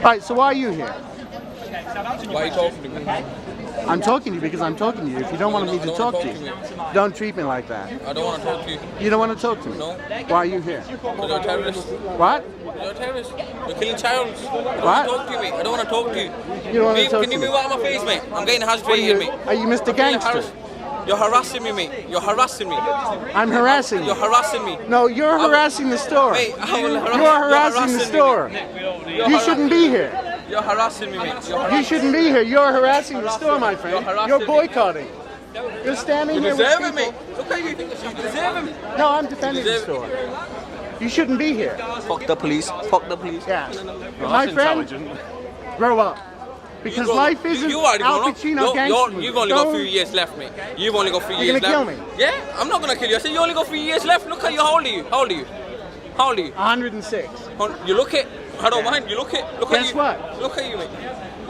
Right, so why are you here? Why are you talking to me? I'm talking to you because I'm talking to you. If you don't want me to talk to you, don't treat me like that. I don't want to talk to you. You don't want to talk to me? No. Why are you here? Because you're a terrorist. What? You're a terrorist. You're killing child. What? Don't talk to me. I don't want to talk to you. You don't want to talk Can to you me? move out of my face, mate? I'm getting hazard What in me. are you Mr. Gangster? You're harassing me, mate. You're harassing me. I'm harassing You're you. harassing me. No, you're harassing the store. Mate, I will You're harassing the store. You shouldn't be here. You're harassing me, mate. You shouldn't be here. You're harassing the store, my friend. harassing You're me. boycotting. You're standing here with Deserve it, people. mate. Look at you. You deserve him. No, I'm defending the deserve store. You shouldn't be here. Fuck the police. Fuck the police. Yeah. My friend, grow up. Because life isn't Al Pacino gangster. You've only got 3 years left, mate. You've only got 3 years left. You're gonna kill me? Yeah, I'm not gonna kill you. I said you only got 3 years left. Look at you. How old are you? How old are you? How old are you? 106. You look it. I don't mind. You look it. Look at you. Guess what? Look at you, mate.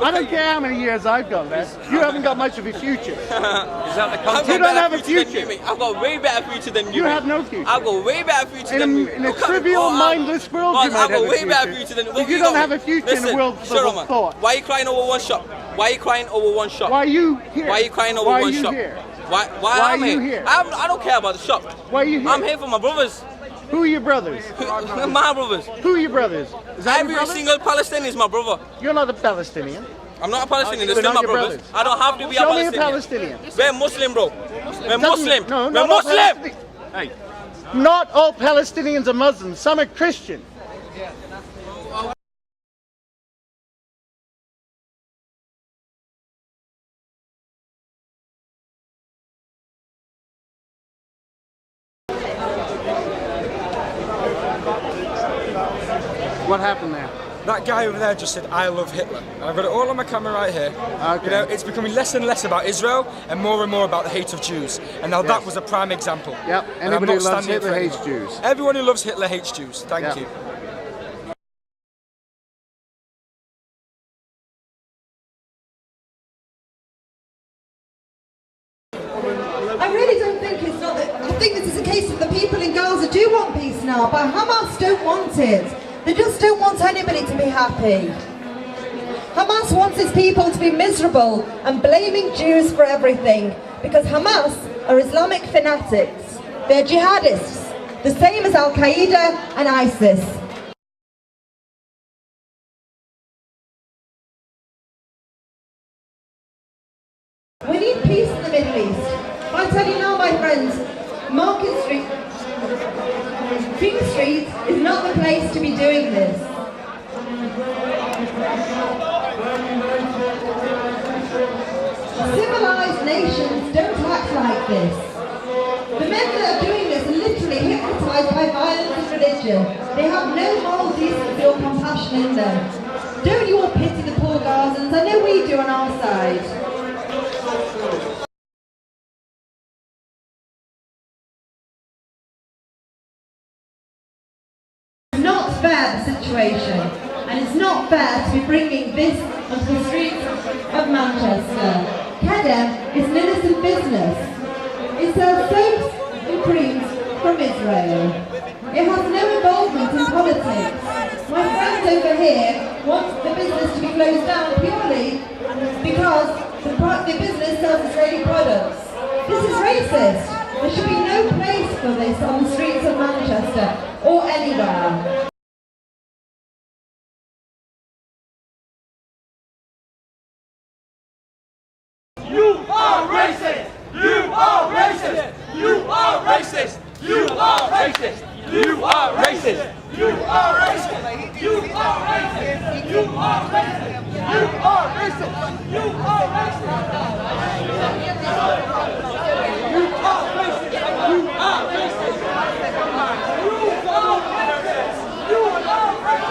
I don't care how many years I've got left. You haven't got much of a future. Is that the content? You don't have a future. I've got way better future than you. You have no future. I've got way better future than you. In a trivial, mindless world, you might I've have got a way better future. future than If you don't have a future in a world full of thought. Why are you crying over one shot? Why are you crying over one shot? Why are you here? Why are you crying over Why one are you shot? here? Why are am you I here? I don't care about the shop. Why are you here? I'm here for my brothers. Who are your brothers? My brothers. Who are your brothers? Is that Every your brother? single Palestinian is my brother. You're not a Palestinian. I'm not a Palestinian, they're We're still my not your brothers. brothers. I don't have to be Show me a a Palestinian. Palestinian. We're Muslim, bro. We're Muslim. No, We're not all Muslim. Palestinians. Hey. Not all Palestinians are Muslims. Some are Christian. What happened there? That guy over there just said, "I love Hitler." And I've got it all on my camera right here. Okay. You know, it's becoming less and less about Israel and more about the hate of Jews. And now that was a prime example. Yep. And I'm Anybody who not loves standing Hitler for hates anyone. Jews. Everyone who loves Hitler hates Jews. Thank Yeah. you. I really don't think it's not that. I think this is a case of the people in Gaza do want peace now, but Hamas don't want it. They just don't want anybody to be happy. Hamas wants its people to be miserable and blaming Jews for everything because Hamas are Islamic fanatics. They're jihadists, the same as Al Qaeda and ISIS. We need peace in the Middle East. I tell you now, my friends, Market Street, King Street is not the place to be doing this. Civilized nations don't act like this. The men that are doing this are literally hypnotized by violence and religion. They have no moral decency or compassion in them. Don't you all pity the poor Gazans? I know we do on our side. Not fair, the situation, and it's not fair to be bringing this onto the streets of Manchester. Kedem is an innocent business. It sells soaps and creams from Israel. It has no involvement in politics. My friends over here want the business to be closed down purely because the business sells Israeli products. This is racist. There should be no place for this on the streets of Manchester or anywhere. You are racist! You are racist! You are racist! You are racist! You are racist! You are racist! You are racist! You are racist! You are racist! You are racist! You are racist! You are racist! You are racist!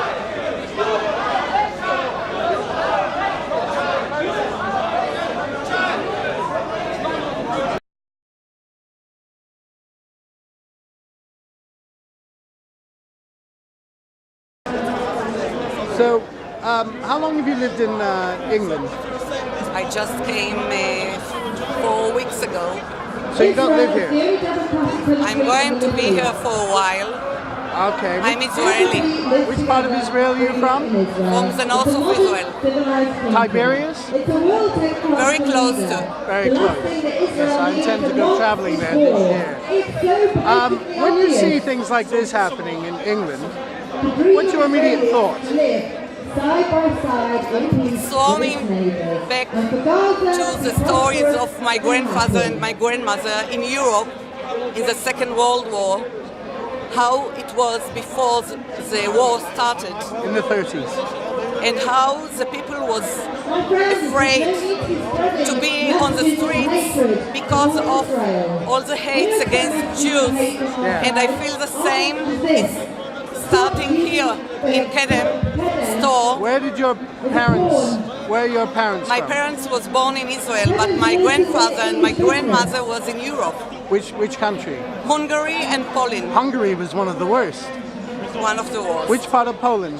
So, how long have you lived in England? I just came 4 weeks ago. So you don't live here? I'm going to be here for a while. Okay. I'm Israeli, Which part of Israel are you from? from the north of Israel, Tiberias? very close to. Very close. Yes, I intend to go traveling there this year. When you see things like this happening in England, what's your immediate thought? Throwing back to the stories of my grandfather and my grandmother in Europe in the Second World War, how it was before the war started, In the 30s. and how the people was afraid to be on the streets because of all the hates against Jews. And I feel the same is starting here in Kedem store. Where are your parents My from? parents was born in Israel, but my grandfather and my grandmother was in Europe, Which country? Hungary and Poland, Hungary was one of the worst. one of the wars. Which part of Poland?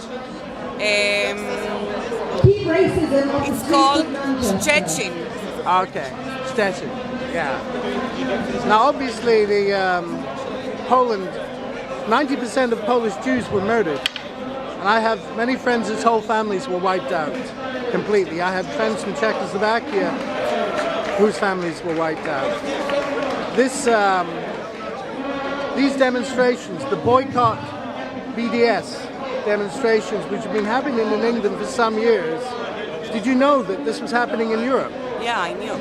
It's called Szczecin. Okay, Stettin. Yeah. Now, obviously, the Poland, 90% of Polish Jews were murdered, and I have many friends whose whole families were wiped out completely. I have friends from Czechoslovakia whose families were wiped out. These demonstrations, the boycott BDS demonstrations, which have been happening in England for some years, did you know that this was happening in Europe? Yeah, I knew.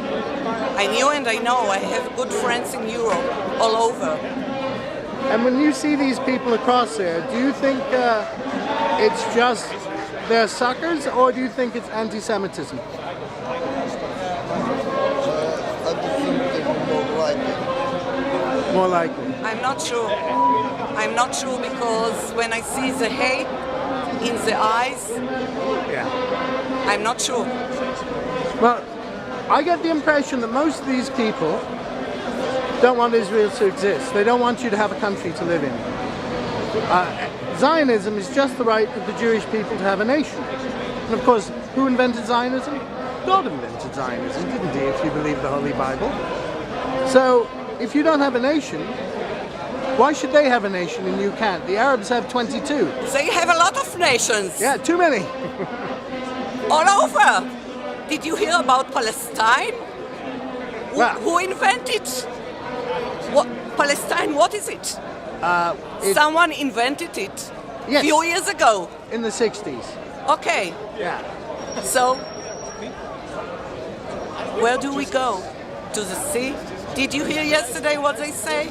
I knew and I know. I have good friends in Europe, all over. And when you see these people across there, do you think it's just they're suckers, or do you think it's anti-Semitism? More likely. I'm not sure. I'm not sure because when I see the hate in the eyes, Yeah. I'm not sure. Well, I get the impression that most of these people don't want Israel to exist. They don't want you to have a country to live in. Zionism is just the right of the Jewish people to have a nation. And of course, who invented Zionism? God invented Zionism, didn't he, if you believe the Holy Bible? So, if you don't have a nation, why should they have a nation and you can't? The Arabs have 22. They have a lot of nations. Yeah, too many. All over. Did you hear about Palestine? Well- Who invented? What Palestine? What is it? Someone invented it Yes. few years ago. In the 60s. Okay, Yeah. so where do we go? To the sea? Did you hear yesterday what they say?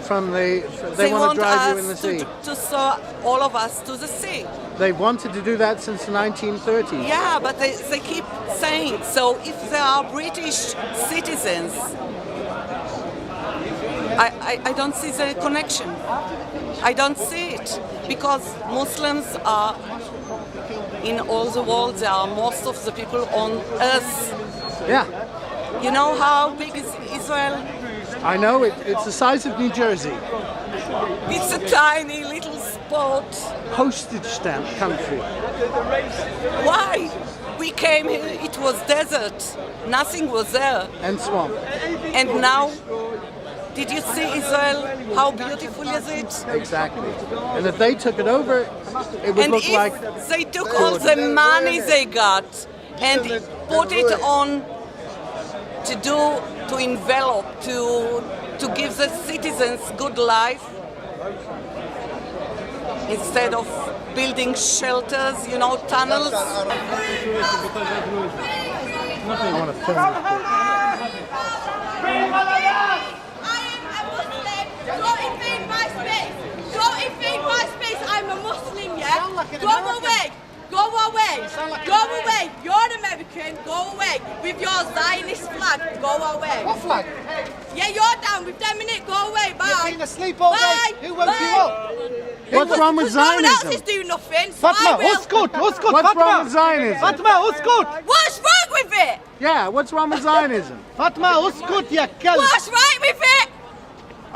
They want to drive you in the us sea. to throw all of us to the sea. They've wanted to do that since the 1930s. Yeah, but they keep saying, so if there are British citizens, I don't see the connection. I don't see it. Because Muslims are, in all the world, there are most of the people on earth. Yeah. You know how big is Israel? I know, it's the size of New Jersey. It's a tiny little spot. Postage stamp country. Why? We came here, it was desert. Nothing was there. And swamp. And now, did you see Israel? How beautiful is it? Exactly. And if they took it over, it would And look if like... they took all the money they got and put it on to envelop, to give the citizens good life, instead of building shelters, tunnels. I want to film this. I am a Muslim. Don't invade my space. Don't invade my space. I'm a Muslim, yeah? Go away. Go away. Go away. You're American. Go away. With your Zionist flag. Go away. What flag? Yeah, you're down with them in it. Go away. Bye. You've been asleep all day. Bye. Who woke you up? What's wrong with No one else is Zionism? doing nothing. So Fatma, I will. اسكت اسكت What's فاطمة wrong with Zionism? فاطمة اسكت What's wrong with it? Yeah, what's wrong with Zionism? فاطمة اسكت يا كلب What's right with it?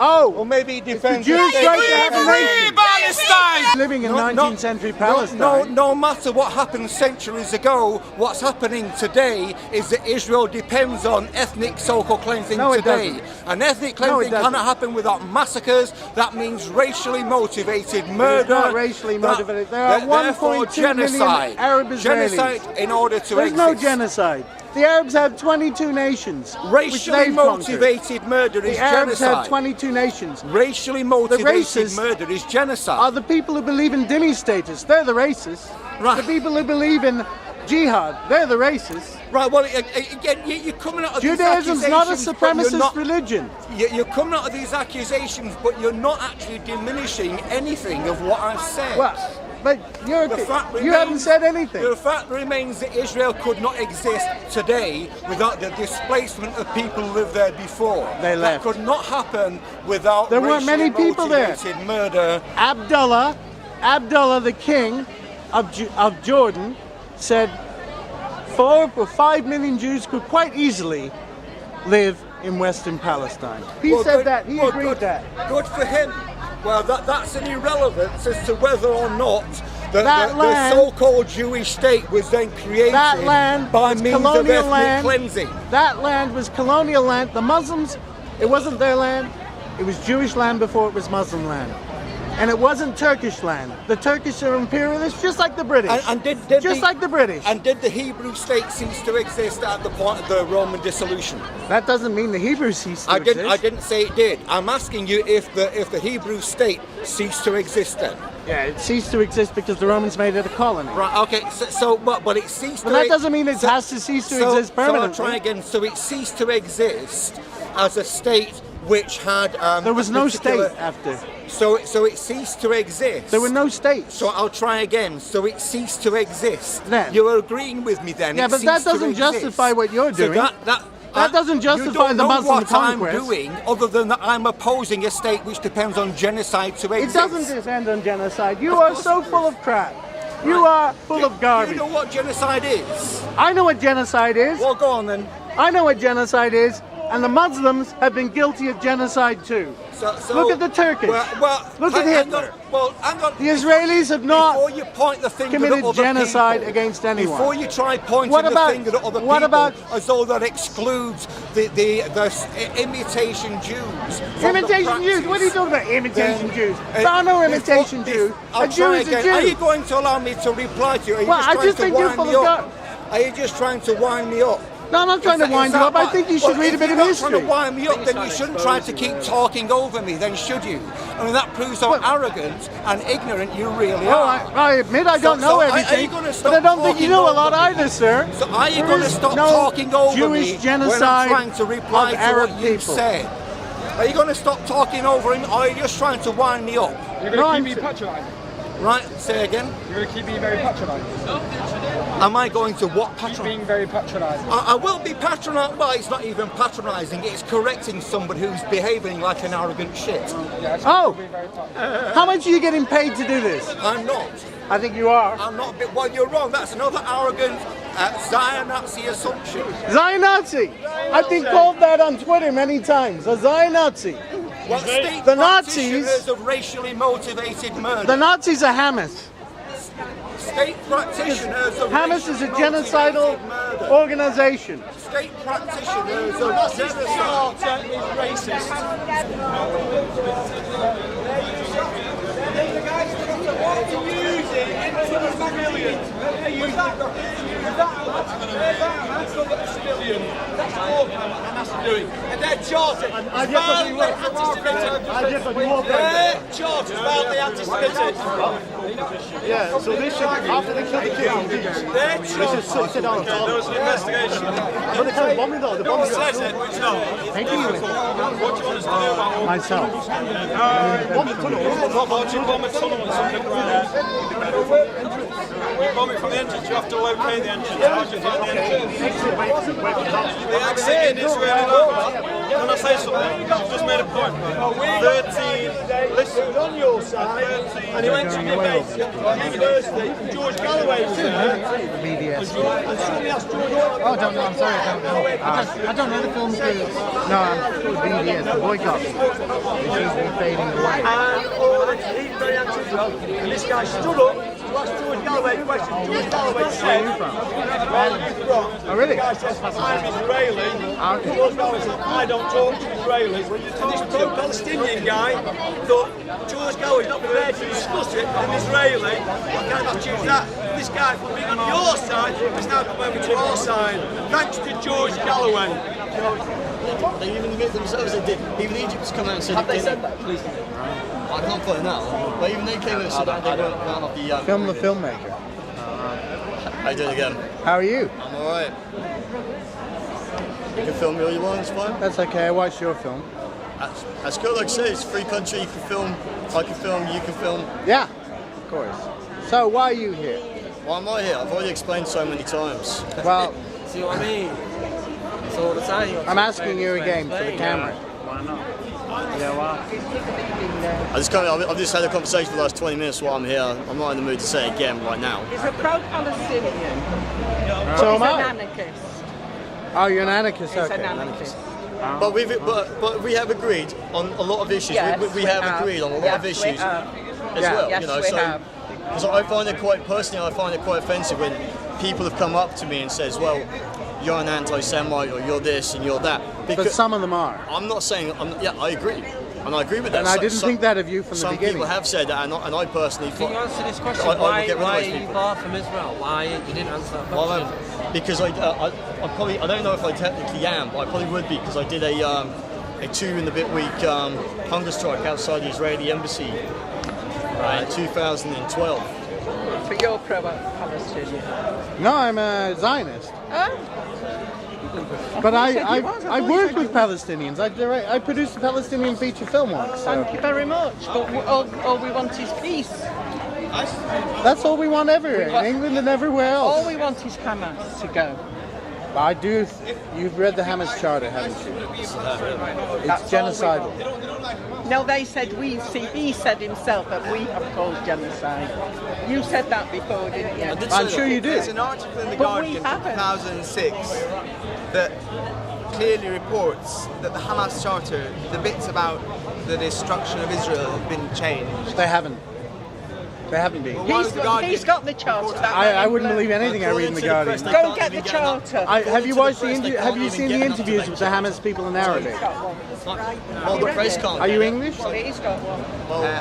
Oh, Or maybe the defend Jews' right to have a nation. Everybody Palestine! Living in 19th century Palestine. No matter what happened centuries ago, what's happening today is that Israel depends on ethnic so-called cleansing today. And ethnic cleansing cannot happen without massacres. That means racially motivated murder. It's not racially motivated. There are 1.2 million Arab Israelis. Genocide in order to There's exist. no genocide. The Arabs have 22 nations. Racially motivated murder is genocide. The Arabs genocide. have 22 nations. Racially motivated murder is genocide. Are the people who believe in dhimmi status. They're the racists. Right. The people who believe in jihad. They're the racists. Right, well, again, you're coming out of Judaism's these not a accusations, but supremacist religion. You're coming out of these accusations, but you're not actually diminishing anything of what I've said. Well, but you haven't said anything. The fact remains that Israel could not exist today without the displacement of people who lived there before. They left. That could not happen without There weren't many people there. Murder. Abdullah, the king of Jordan, said 4 or 5 million Jews could quite easily live in Western Palestine. He said that. He agreed with that. Good for him. Well, that's an irrelevance as to whether or not the so-called Jewish state was then created by means of ethnic cleansing. That land was colonial land. The Muslims, it wasn't their land. It was Jewish land before it was Muslim land. And it wasn't Turkish land. The Turkish are imperialists, just like the British. Like the British. And did the Hebrew state cease to exist at the point of the Roman dissolution? That doesn't mean the Hebrews ceased to exist. I didn't say it did. I'm asking you if the Hebrew state ceased to exist then. Yeah, it ceased to exist because the Romans made it a colony. Right. Okay. But it ceased. But that doesn't mean it has to cease to exist permanently. So I'll try again. So it ceased to exist as a state which had. There was no state after. So it ceased to exist. There were no states. So I'll try again. So it ceased to exist. Then. You're agreeing with me then. Yeah, but that doesn't justify what you're doing. So that doesn't justify the Muslim conquest. I'm doing, other than that I'm opposing a state which depends on genocide to exist. It doesn't depend on genocide. You are so full of crap. You are full of garbage. Do you know what genocide is? I know what genocide is. Well, go on then. I know what genocide is. And the Muslims have been guilty of genocide too. So look at the Turkish. Look at Hitler. Hang on. The Israelis have not before you point the finger committed at other genocide people, against anyone. Before you try pointing the finger at other people, as though that excludes the imitation Jews. Imitation Jews? What are you talking about? Imitation Jews? There are no imitation Jews. A Jew is a Jew. Are you going to allow me to reply to you? Are you I think you're full of garbage. Are you just trying to wind me up? No, I'm not trying to wind you up. I think you should read a bit of history. If you're not trying to wind me up, then you shouldn't try to keep talking over me, then should you? I mean, that proves how arrogant and ignorant you really are. I admit I don't know everything, but I don't think you know a lot either, sir. So are you going to stop talking over Jewish me genocide when I'm trying to reply to Arab what you said? Are you going to stop talking over him, or are you just trying to wind me up? You're going to keep me patronising? Right, say again. You're going to keep being very patronising? Am I going to what patronising? Being very patronising. I will be patronising. Well, it's not even patronising. It's correcting somebody who's behaving like an arrogant shit. How much are you getting paid to do this? I'm not. I think you are. I'm not. Well, you're wrong. That's another arrogant Zion-Nazi assumption. Zion-Nazi. I've been called that on Twitter many times. A Zion-Nazi. Well, state the Nazis of racially motivated murder. The Nazis are Hamas. State practitioners of Hamas is a genocidal organization. State practitioners of genocide is racist. That's all Hamas are doing. And they're chartered. Their chartered about the anti-Semitic. Yeah, so they should, after they kill the kids on the beach, they should sit down and talk. There was an investigation. But they can't bomb me though. No one says it, but no. Thank you. What do you want us to do about all myself? Bomb the tunnel. What you bomb a tunnel and something around? You bomb it from the entrance, you have to locate the entrance. How do you find the entrance? The exit in is really low. Can I say something? I've just made a point. 13, listen, on your side, and he went to debate at university. George Galloway was there. BDS. And somebody asked George. Oh, I don't know. I'm sorry. I don't know. I don't know the film crew. No, I'm BDS. The boycott. It seems to be fading away. he's very anti-Israel, and this guy stood up to ask George Galloway a question. George Galloway said, Oh, really? the guy says, I'm Israeli. George Galloway says, I don't talk to Israelis. And this pro-Palestinian guy thought George Galloway's not prepared to discuss it with an Israeli. What kind of attitude is that? This guy from being on your side has now come over to our side. Thanks to George Galloway. They even admit themselves they did. Even Egypt's come out and said Have they said that? Please. I can't put it now. But even they came out and said that they weren't part of the... Film the filmmaker. I do it again. How are you? I'm alright. You can film me all you want, it's fine. That's okay, I watched your film. That's good, like I say, it's a free country, you can film, I can film, you can film. Yeah, of course. So why are you here? Why am I here? I've already explained so many times. Well, See what I mean? It's all the time. I'm asking you again for the camera. Why not? Yeah, why? I've just had a conversation for the last 20 minutes while I'm here. I'm not in the mood to say it again right now. He's a pro-Palestinian. So He's am I. an anarchist. Oh, you're an anarchist, He's okay. an anarchist. But we have agreed on a lot of issues. Yes, we have agreed on a lot of Yes, we issues have. as well. Yes, You know, we so have. because I find it quite personally, I find it quite offensive when people have come up to me and says, "Well, you're an anti-Semite, or you're this and you're that." But some of them are. I'm not saying. Yeah, I agree, and I agree with that. And I didn't think that of you from the some beginning. people have said that, and I personally. Can you answer this question? I will Why get rid of are those you people. far from Israel? Why you didn't answer that Well, question? because I probably, I don't know if I technically am, but I probably would be, because I did a 2-and-a-bit-week hunger strike outside the Israeli embassy in 2012. But you're pro-Palestinian. No, I'm a Zionist. Oh. But You said you was. I worked with Palestinians. I produced a Palestinian feature film once. So. Thank you very much. But all we want is peace. That's all we want everywhere, in England and everywhere else. All we want is Hamas to go. But I do. You've read the Hamas Charter, haven't you? It's genocidal. No, they said he said himself that we have caused genocide. You said that before, didn't you? I'm sure you did. There's an article in The But Guardian we from haven't. 2006 that clearly reports that the Hamas Charter, the bits about the destruction of Israel, have been changed. They haven't. They haven't been. He's got the charter. I wouldn't believe anything I read in the Guardian. Go and get the charter. Have you watched Have you seen the interviews with the Hamas people in Arabic? Well, the press can't. Are you English? He's got one.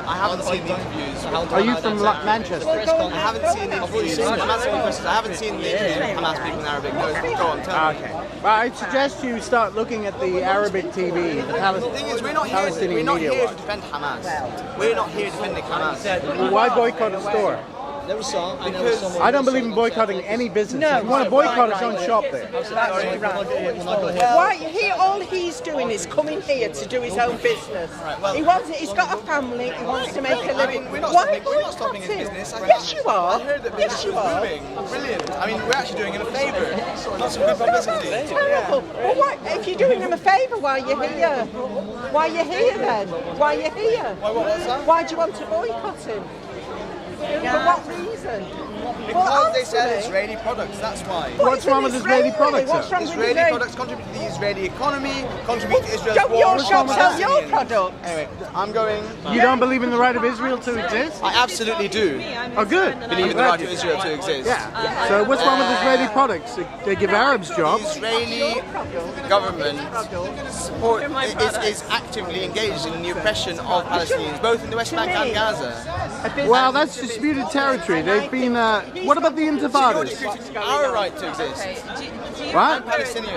I haven't seen the interviews. Are you from Manchester? I haven't seen the interviews. I'm asking questions. I haven't seen the interviews with Hamas people in Arabic. Go on, tell me. Okay. Well, I'd suggest you start looking at the Arabic TV, The thing is, we're not Palestinian here media to defend Hamas. We're not here defending Hamas. Well, why boycott a store? There was some. And there was someone. I don't believe in boycotting any business. No, If you want to boycott right, don't shop there. That's right. Why? All he's doing is coming here to do his own business. He's got a family. He wants to make a living. We're not stopping his business. Yes, you are. I heard that Yes, you are. booming. Brilliant. I mean, we're actually doing him a favour. Not some good publicity. Terrible. Well, why, if you're doing him a favour, why are you here? Why are you here then? Why are you here? Why do you want to boycott him? For what reason? Because they sell Israeli products, that's why. What's wrong with Israeli products? What's wrong with Israeli products contribute to the Israeli economy, contribute to Israel's Don't war. your shop sell your products? Anyway, I'm going. You don't believe in the right of Israel to exist? I absolutely do. Oh, good. Believe in the right of Israel to exist. Yeah. So what's wrong with Israeli products? They give Arabs jobs. The Israeli government is actively engaged in the oppression of Palestinians, both in the West Bank and Gaza. Well, that's disputed territory. They've been. What about the intifadas? Our right to exist. What? I'm Palestinian.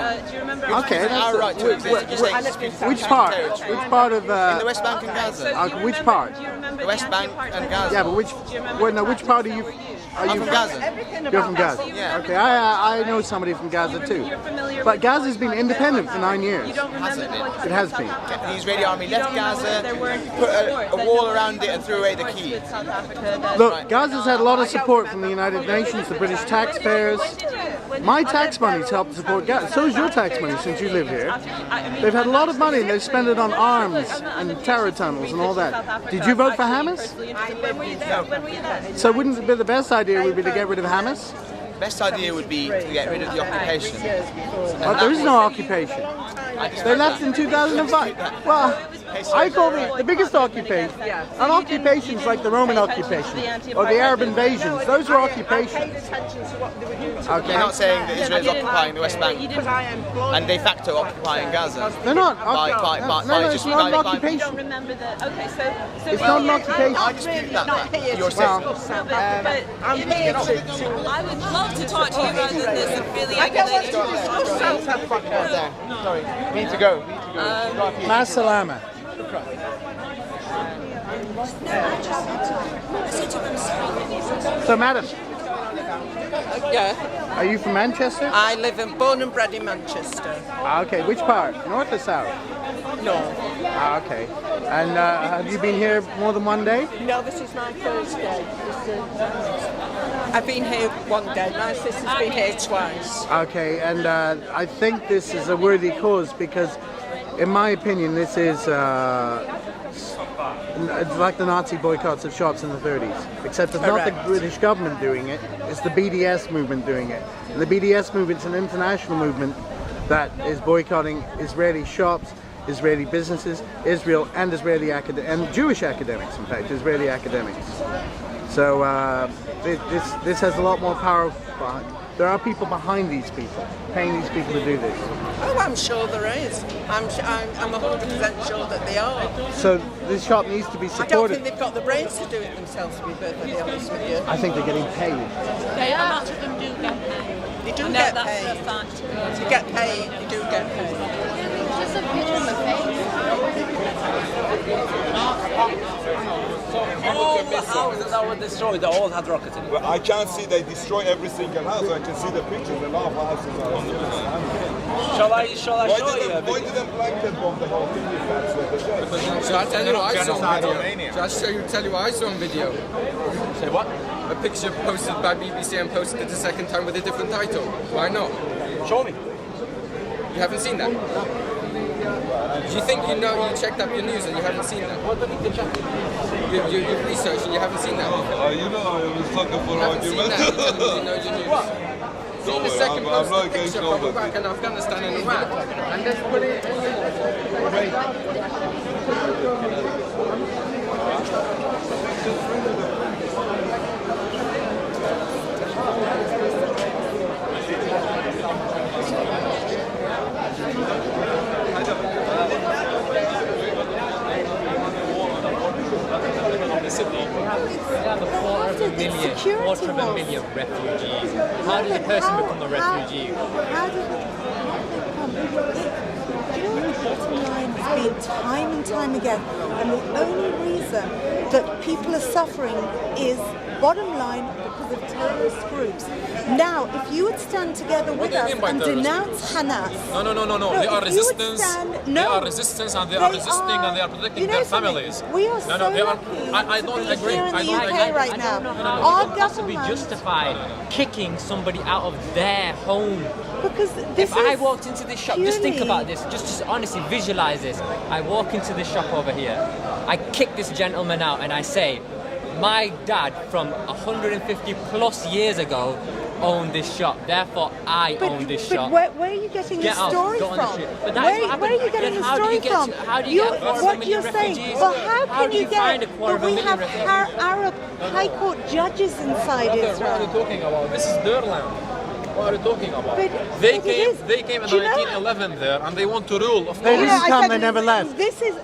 Okay, Our right to exist. Which part? Which part of? In the West Bank and Gaza. Which part? The West Bank and Gaza. Yeah, but which? Well, no, which part are you? Are I'm you from Gaza. You're from Gaza. Yeah. Okay, I know somebody from Gaza too. But Gaza's been independent for 9 years. It has been. The Israeli army left Gaza, put a wall around it, and threw away the key. Look, Gaza's had a lot of support from the United Nations, the British taxpayers. My tax money's helped support Gaza. So is your tax money since you live here. They've had a lot of money and they've spent it on arms and terror tunnels and all that. Did you vote for Hamas? So wouldn't it be the best idea would be to get rid of Hamas? Best idea would be to get rid of the occupation. But there is no occupation. They left in 2005. Well, I call the biggest occupation. An occupations like the Roman occupation or the Arab invasions. Those are occupations. Okay. You're not saying that Israel is occupying the West Bank and de facto occupying Gaza. They're not. No, It's not an occupation. It's not an occupation. I dispute that. You're I saying. would love to talk to you rather than this affiliated. Sorry, we need to go. Ma salama. So, madam, Yeah, are you from Manchester? I live born and bred in Manchester. Okay, which part? North or south? No. Okay. And have you been here more than one day? No, this is my first day. I've been here one day. My sister's been here twice. Okay, and I think this is a worthy cause because, in my opinion, this is it's like the Nazi boycotts of shops in the 30s, except it's not the British government doing it, it's the BDS movement doing it. And the BDS movement's an international movement that is boycotting Israeli shops, Israeli businesses, Israel, and Israeli and Jewish academics, in fact, Israeli academics. So this has a lot more power behind. There are people behind these people, paying these people to do this. Oh, I'm sure there is. I'm 100% sure that they are. So this shop needs to be I don't supported. think they've got the brains to do it themselves, to be perfectly honest with you. I think they're getting paid. They are. A lot of them do get paid. They do I know get that's paid. a fact. To get paid, they do get paid. Just a picture of my face. All the houses that were destroyed, they all had rockets in it. Well, I can't see they destroy every single house. I can see the pictures. A lot of houses are on the Shall I show you? Why didn't blanket bomb the whole thing? So I'll tell you what I saw on video. So I'll tell you what I saw on video. Say what? A picture posted by BBC and posted the second time with a different title. Why not? Show me. You haven't seen that? Do you think you checked up your news and you haven't seen that? What do you need to check? You've researched and you haven't seen that? You know, I was talking for argument. You know your news. What? See the second posted picture from Iraq and Afghanistan and Iran. And let's put it Quarter of a million refugees. How did a person become a refugee? How did they come? Do you know the bottom line has been time and time again, and the only reason that people are suffering is bottom line because of terrorist groups. Now, if you would stand together with us and denounce Hamas, no. They are resistance. They are resistance, and they are resisting, and they are protecting their families. We are so lucky I don't agree. here in the UK right now. Our government be justified kicking somebody out of their home. Because if I walked into this shop, just think about this, just honestly visualize this. I walk into this shop over here, I kick this gentleman out, and I say, my dad from 150 plus years ago owned this shop, therefore I own this shop. But where are you getting the story from? But where are you getting the story from? How do you get a quarter of a million refugees? Well, how can you find a get? quarter of a We million have refugees? Arab High Court judges inside What are Israel. you talking about? This is their land. What are you talking about? But They it came is. in Do you know- 1911 there, and they want to rule. Of They course. didn't come, they never left. This is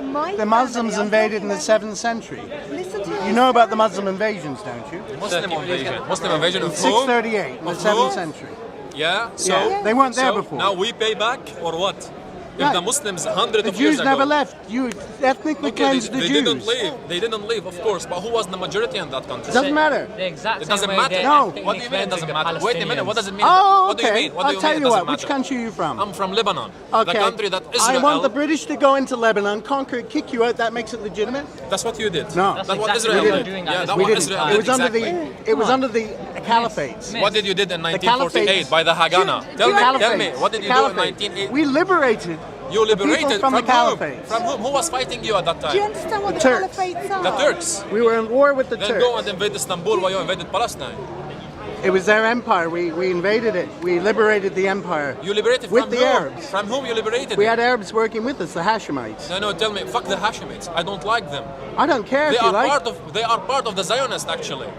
my The Muslims family. I'm invaded in talking the 7th century. Listen to You know about the Muslim invasions, don't you? Muslim invasion. Muslim invasion of whom? 638 in the Of 7th whom? century. Yeah. So Yeah, they weren't there so before. Now we pay back or what? Right. If the Muslims hundreds The of years Jews ago. never left. You ethnically cleansed the they Jews. didn't leave. They didn't leave, of course. But who was the majority in that country? Doesn't matter. The exact It same doesn't way matter. they No. What do you mean it doesn't matter? Wait a minute. What does it mean? Oh, What do you okay. mean? What do I'll you tell mean you it what. doesn't Which matter? country are you from? I'm from Lebanon. Okay. The country that I Israel. want the British to go into Lebanon, conquer it, kick you out. That makes it legitimate. That's what you did. No. That's what exactly Israel what we're did. doing Yeah, at that's We what didn't. Israel It did. was under Exactly. the. It was under the caliphates. What did you do in The 1948 by the Haganah? Tell me. What did you do in 1980? We liberated. You liberated people from the whom? caliphate. From whom? Who was fighting you at that Do you time? understand what The the Turks. caliphates are? The Turks. We were in war with the Then Turks. go and invade Istanbul while you invaded Palestine. It was their empire. We invaded it. We liberated the empire. You liberated with from the whom? Arabs. From whom you liberated? We them? had Arabs working with us, the Hashemites. No, tell me. Fuck the Hashemites. I don't like them. I don't care They if you are like. they are part of the Zionists actually.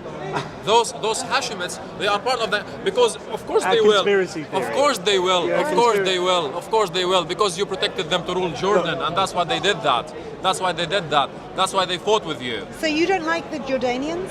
Those Hashemites, they are part of that because of course they will. Conspiracy theory. Of course they will. Yeah, of course they will. Of course they will because you protected them to rule Jordan, and that's why they did that. That's why they did that. That's why they fought with you. So you don't like the Jordanians?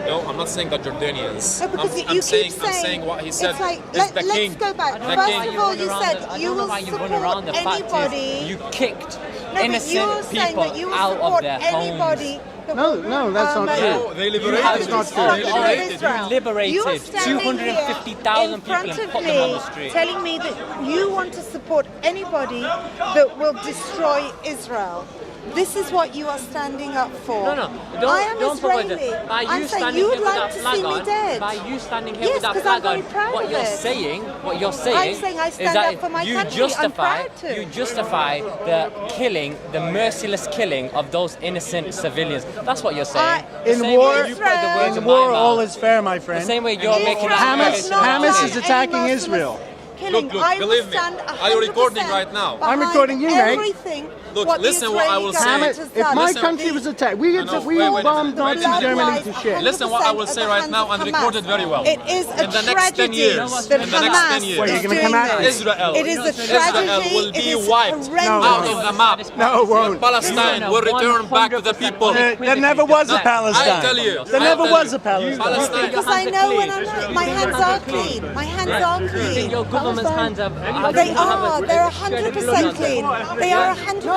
No, I'm not saying that Jordanians. No, because you I'm keep saying, saying, I'm saying what he said. It's like, is the let's king. go back. The First king. of all, you said you will why you run support around the fact anybody. is you kicked No, but innocent you're saying people that you will out of support their anybody. homes. No, that's not true. They liberated. That's not true. You liberated You are standing 250,000 in people front and of put them on the me, street. telling me that you want to support anybody that will destroy Israel. This is what you are standing up for. No, I am don't Israeli. By I'm you saying standing you here would with like that to flag see me on, dead. by you standing here Yes, with that 'cause I'm flag very on, proud what of you're it. saying I'm saying I is stand that up for my you country. justify, I'm proud to. you justify the killing, the merciless killing of those innocent civilians. That's what you're saying. The In same war, way you put the words in in my war, mouth. all is fair, my friend. The same way you're making that Hamas is attacking Israel. Killing. Look, I will believe me. stand Are you recording 100% right now? I'm behind recording you, mate. everything Look, what listen the what I Israeli will government say. has If done. my Listen. country was attacked, we wait, bombed Nazi Germany to shit. Listen what I will say right now and record it very well. It is a in the next 10 tragedy years, that in the next 10 Hamas years, What, you're gonna come at me? Israel, It is a Israel tragedy. will It be is wiped horrendous. out of the map. No, it won't. Palestine will return back to the people. There never was a Palestine. I tell you. There never was a Palestine. Palestine. Because I know when I'm like, my hands are clean. My hands are You think clean. your government's hands have... They are. They're 100% clean. They are 100%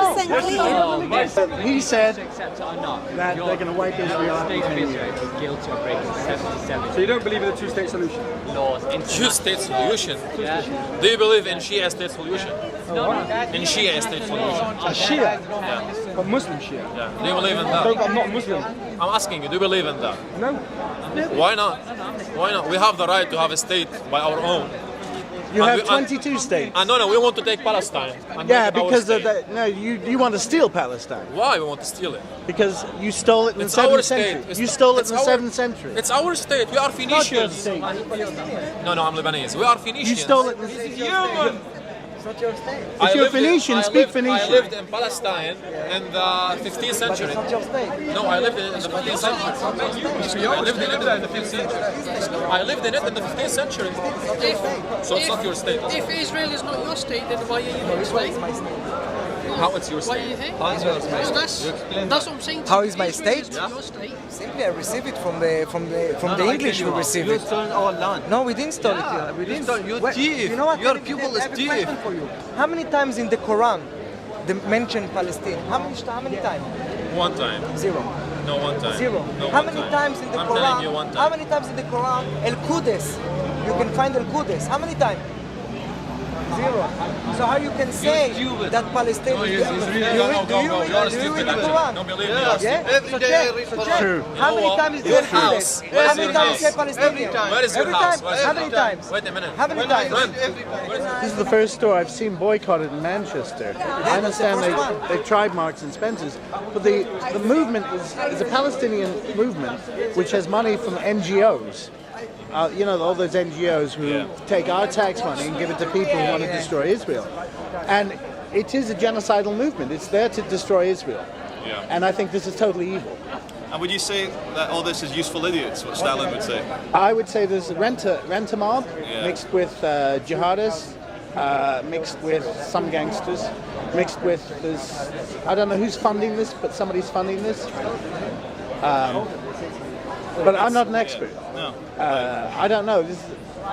clean. He said Accept it or not, that they're going to wipe Israel out in state of 10 years. Israel is guilty of breaking 77 So you don't believe in the two-state solution? laws. Two-state solution. Yeah. Do you believe in Shia state solution? No, In Shia state solution. A Shia? A Muslim Shia? Yeah. Do you believe in No, that? I'm not Muslim. I'm asking you. Do you believe in that? No. Why not? Why not? We have the right to have a state by our own. You And have we- 22 states. No, we want to take Palestine. and Yeah, make it our because of state. that. No, you want to steal Palestine Why we want to steal it? because you stole it in the It's our 7th state. century. It's- You stole it it's in the our- 7th century. It's our state. We are Not your Phoenicians. state. No, I'm Lebanese. We are Phoenicians. You stole it. Human. If you're Phoenician, speak Phoenician. I lived in Palestine in the 15th century. No, I lived in it in the 15th century. I lived in it in the 15th century. I lived in it in the 15th century. So it's not your state. If Israel is not your state, then why are you not state? How it's your Why state? are you here? How is yours my Well, state? that's what I'm saying. to How you. is my Israel state? is not your state. Simply I receive it from the English. We receive it. our land. No, we didn't steal it. We didn't. You Well, thief. You know what? Your I people have is a thief. question for you. How many times in the Quran they mention Palestine? How many times? One time. Zero. No, one time. Zero. No, How one many time. times in the I'm Quran? telling you one time. How many times in the Quran? El Quds. You can find El Quds. How many times? Zero. So how you can say that Palestine is Go. You're stupid, the actually. Quran? Don't believe me. Yeah? Every So day check, I read so Quran. check. True. How many times is Your El house. Quds? Where's How many your times you house? say Palestinian? Where is your Every house? time. Where is How your many house? times? Wait a minute. How many times? This is the first store I've seen boycotted in Manchester. I understand they tried Marks and Spencer's, but the movement is a Palestinian movement which has money from NGOs. You know, all those NGOs who take our tax money and give it to people who want to destroy Israel. And it is a genocidal movement. It's there to destroy Israel. Yeah. And I think this is totally evil. And would you say that all this is useful idiots, what Stalin would say? I would say there's a rent-a mob Yeah. mixed with jihadists, mixed with some gangsters, mixed with I don't know who's funding this, but somebody's funding this. But I'm not an expert. No. I don't know.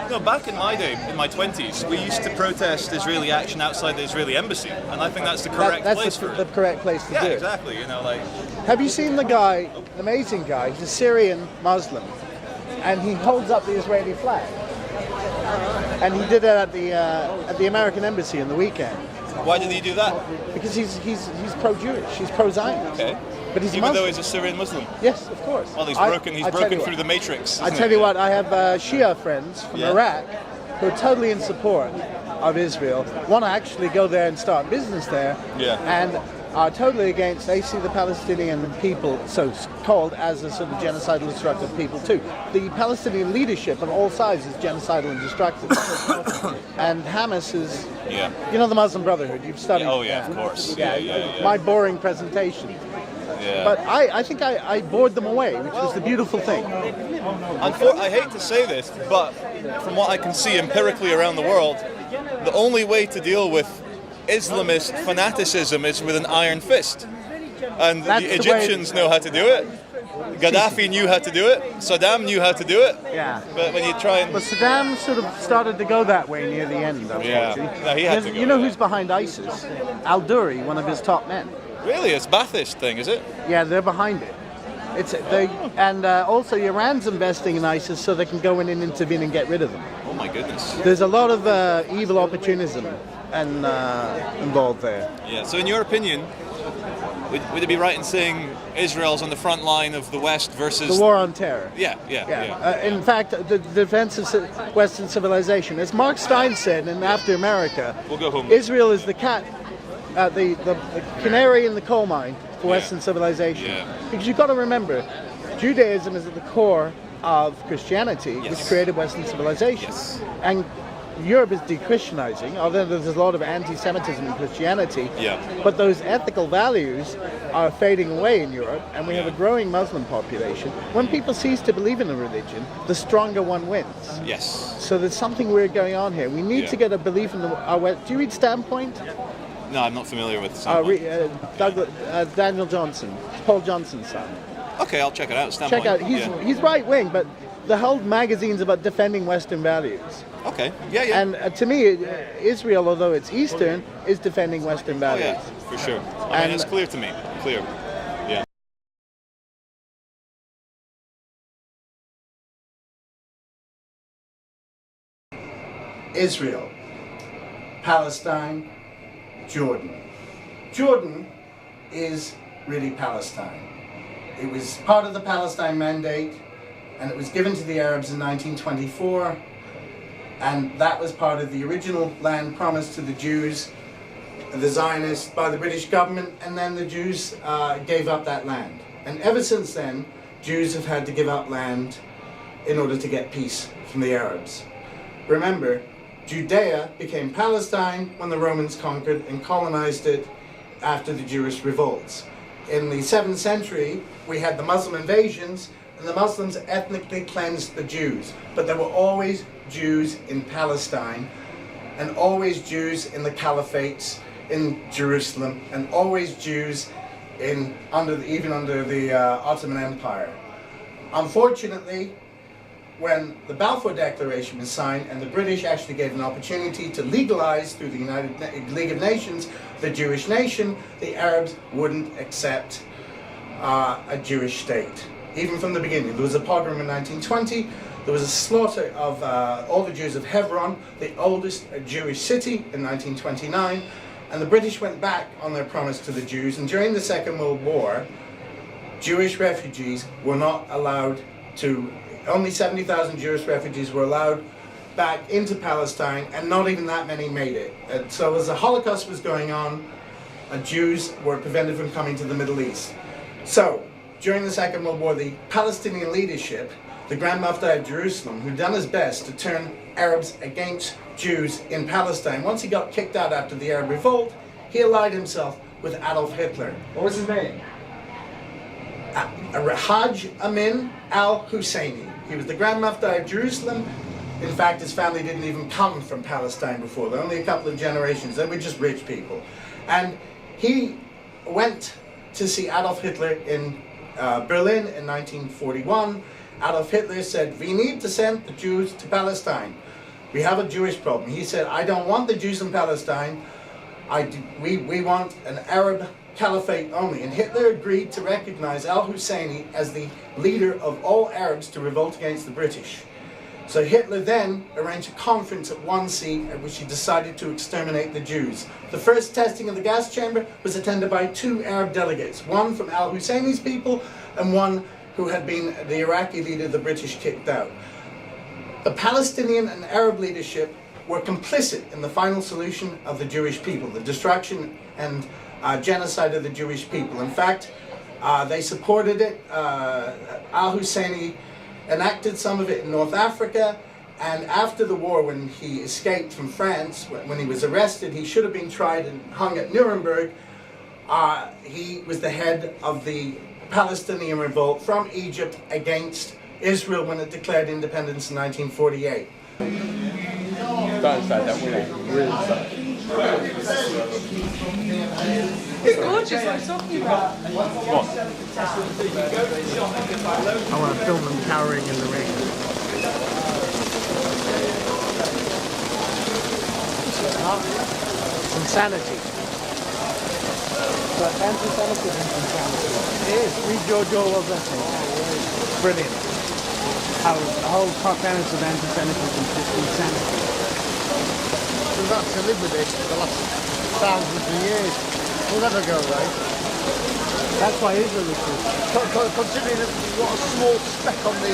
No, back in my day, in my 20s, we used to protest Israeli action outside the Israeli embassy, and I think that's the correct place That's for the it. correct place to Yeah, do it. exactly. You know, like Have you seen the guy, the amazing guy, he's a Syrian Muslim, and he holds up the Israeli flag. And he did it at the American embassy on the weekend. why did he do that? Because he's pro-Jewish, he's pro-Zionist. Okay. But he's a Even though Muslim. he's a Syrian Muslim. Yes, of course. Well, he's I broken tell you through what. the matrix. I isn't tell he? you what, I have Shia friends from Yeah. Iraq who are totally in support of Israel, want to actually go there and start business there. Yeah. And are totally against. They see the Palestinian people, so called, as a sort of genocidal, destructive people too. The Palestinian leadership on all sides is genocidal and destructive. And Hamas is, you know, the Muslim Brotherhood. You've studied. Oh yeah, of course. Yeah. My boring presentation. Yeah. But I think I bored them away, which was the beautiful thing. I hate to say this, but from what I can see empirically around the world, the only way to deal with Islamist fanaticism is with an iron fist. And the Egyptians know how to do it. Gaddafi knew how to do it. Saddam knew how to do it. Yeah. But when you try and... But Saddam sort of started to go that way near the end, unfortunately. Yeah. No, he had to go. You know who's behind ISIS? Al-Duri, one of his top men. Really? It's Ba'athist thing, is it? Yeah, they're behind it. Also Iran's investing in ISIS so they can go in and intervene and get rid of them. Oh my goodness. There's a lot of evil opportunism and involved there. Yeah. So in your opinion, would it be right in saying Israel's on the front line of the West versus... The war on terror. Yeah. In fact, the defense of Western civilization. As Mark Stein said in After America, we'll go home. Israel is the the canary in the coal mine for Western civilization. Yeah. Because you've got to remember, Judaism is at the core of Christianity, which created Western civilization. And Europe is de-Christianizing, although there's a lot of anti-Semitism in Christianity. But those ethical values are fading away in Europe, and we have a growing Muslim population. When people cease to believe in a religion, the stronger one wins. Yes. So there's something weird going on here. We need to get a belief in our West. Do you read Standpoint? No, I'm not familiar with Daniel Johnson, Paul Johnson's son. Okay, I'll check it out. Standpoint. Check out. He's right wing, but the whole magazine's about defending Western values. Okay. Yeah. And to me, Israel, although it's Eastern, is defending Western values. Oh, yeah, for sure. I mean, it's clear to me. Clear. Yeah. Israel, Palestine, Jordan. Jordan is really Palestine. It was part of the Palestine Mandate, and it was given to the Arabs in 1924, and that was part of the original land promised to the Jews, the Zionists, by the British government, and then the Jews gave up that land. And ever since then, Jews have had to give up land in order to get peace from the Arabs. Remember, Judea became Palestine when the Romans conquered and colonized it after the Jewish revolts. In the 7th century, we had the Muslim invasions, and the Muslims ethnically cleansed the Jews. But there were always Jews in Palestine, and always Jews in the caliphates in Jerusalem, and always Jews even under the Ottoman Empire. Unfortunately, when the Balfour Declaration was signed and the British actually gave an opportunity to legalize through the United League of Nations the Jewish nation, the Arabs wouldn't accept a Jewish state. Even from the beginning. There was a pogrom in 1920, there was a slaughter of all the Jews of Hebron, the oldest Jewish city, in 1929, and the British went back on their promise to the Jews, and during the Second World War, Jewish refugees were not allowed to... Only 70,000 Jewish refugees were allowed back into Palestine, and not even that many made it. So as the Holocaust was going on, Jews were prevented from coming to the Middle East. So, during the Second World War, the Palestinian leadership, the Grand Mufti of Jerusalem, who'd done his best to turn Arabs against Jews in Palestine, once he got kicked out after the Arab revolt, he allied himself with Adolf Hitler. What was his name? Hajj Amin al-Husseini. He was the Grand Mufti of Jerusalem. In fact, his family didn't even come from Palestine before. They're only a couple of generations. They were just rich people. And he went to see Adolf Hitler in Berlin in 1941. Adolf Hitler said, "We need to send the Jews to Palestine. We have a Jewish problem." He said, "I don't want the Jews in Palestine. We want an Arab caliphate only." And Hitler agreed to recognize al-Husseini as the leader of all Arabs to revolt against the British. So Hitler then arranged a conference at Wannsee at which he decided to exterminate the Jews. The first testing of the gas chamber was attended by 2 Arab delegates, one from al-Husseini's people and one who had been the Iraqi leader the British kicked out. The Palestinian and Arab leadership were complicit in the final solution of the Jewish people, the destruction and genocide of the Jewish people. In fact, they supported it. Al-Husseini enacted some of it in North Africa, and after the war, when he escaped from France, when he was arrested, he should have been tried and hung at Nuremberg. He was the head of the Palestinian revolt from Egypt against Israel when it declared independence in 1948. Don't say that, will you? Really say. It's gorgeous, I was talking about. I want to film them cowering in the rain. Insanity. But anti-Semitism is insanity. It is. Read George Orwell's essay. Brilliant. How the whole tenets of anti-Semitism is just insanity. We've had to live with it for the last thousands of years. We'll never go away. That's why Israel is good. Considering what a small speck on the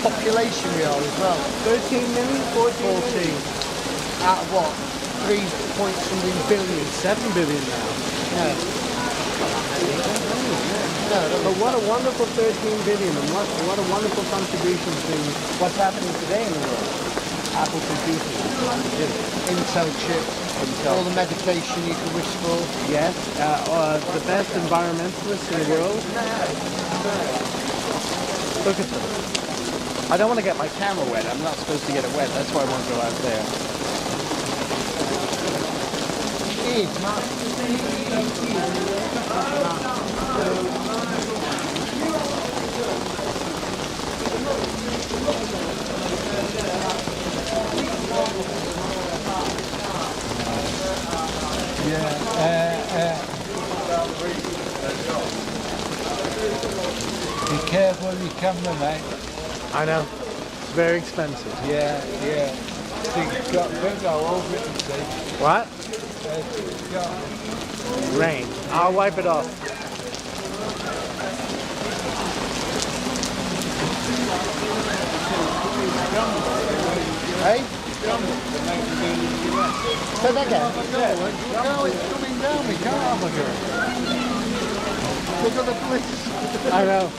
population we are as well. 13 million? 14 out of what? 3 point something billion. 7 billion now. Yeah. But what a wonderful 13 billion, and what a wonderful contribution to what's happening today in the world. Apple computing, Intel chips, all the medication you can wish for. Yes, the best environmentalists in the world. Look at them. I don't want to get my camera wet. I'm not supposed to get it wet. That's why I won't go out there. Be careful with your camera, mate. I know. It's very expensive. Yeah. It's got big all over it, you see. What? It's got... Rain. I'll wipe it off. Hey? Say that again. No, it's coming down. We can't have a girl. Look at the police. I know.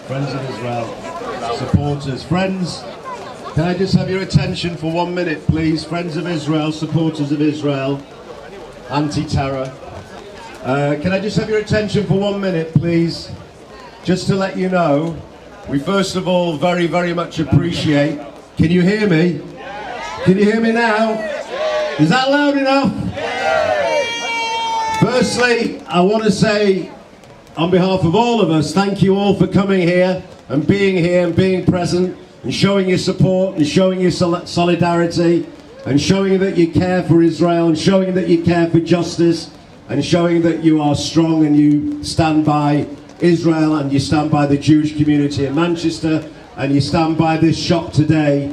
Friends of Israel, supporters, friends, can I just have your attention for 1 minute, please? Friends of Israel, supporters of Israel, anti-terror. Can I just have your attention for 1 minute, please? Just to let you know, we first of all very, very much appreciate... Can you hear me? Can you hear me now? Is that loud enough? Firstly, I want to say, on behalf of all of us, thank you all for coming here and being present and showing your support and showing your solidarity and showing that you care for Israel and showing that you care for justice and showing that you are strong and you stand by Israel and you stand by the Jewish community in Manchester and you stand by this shop today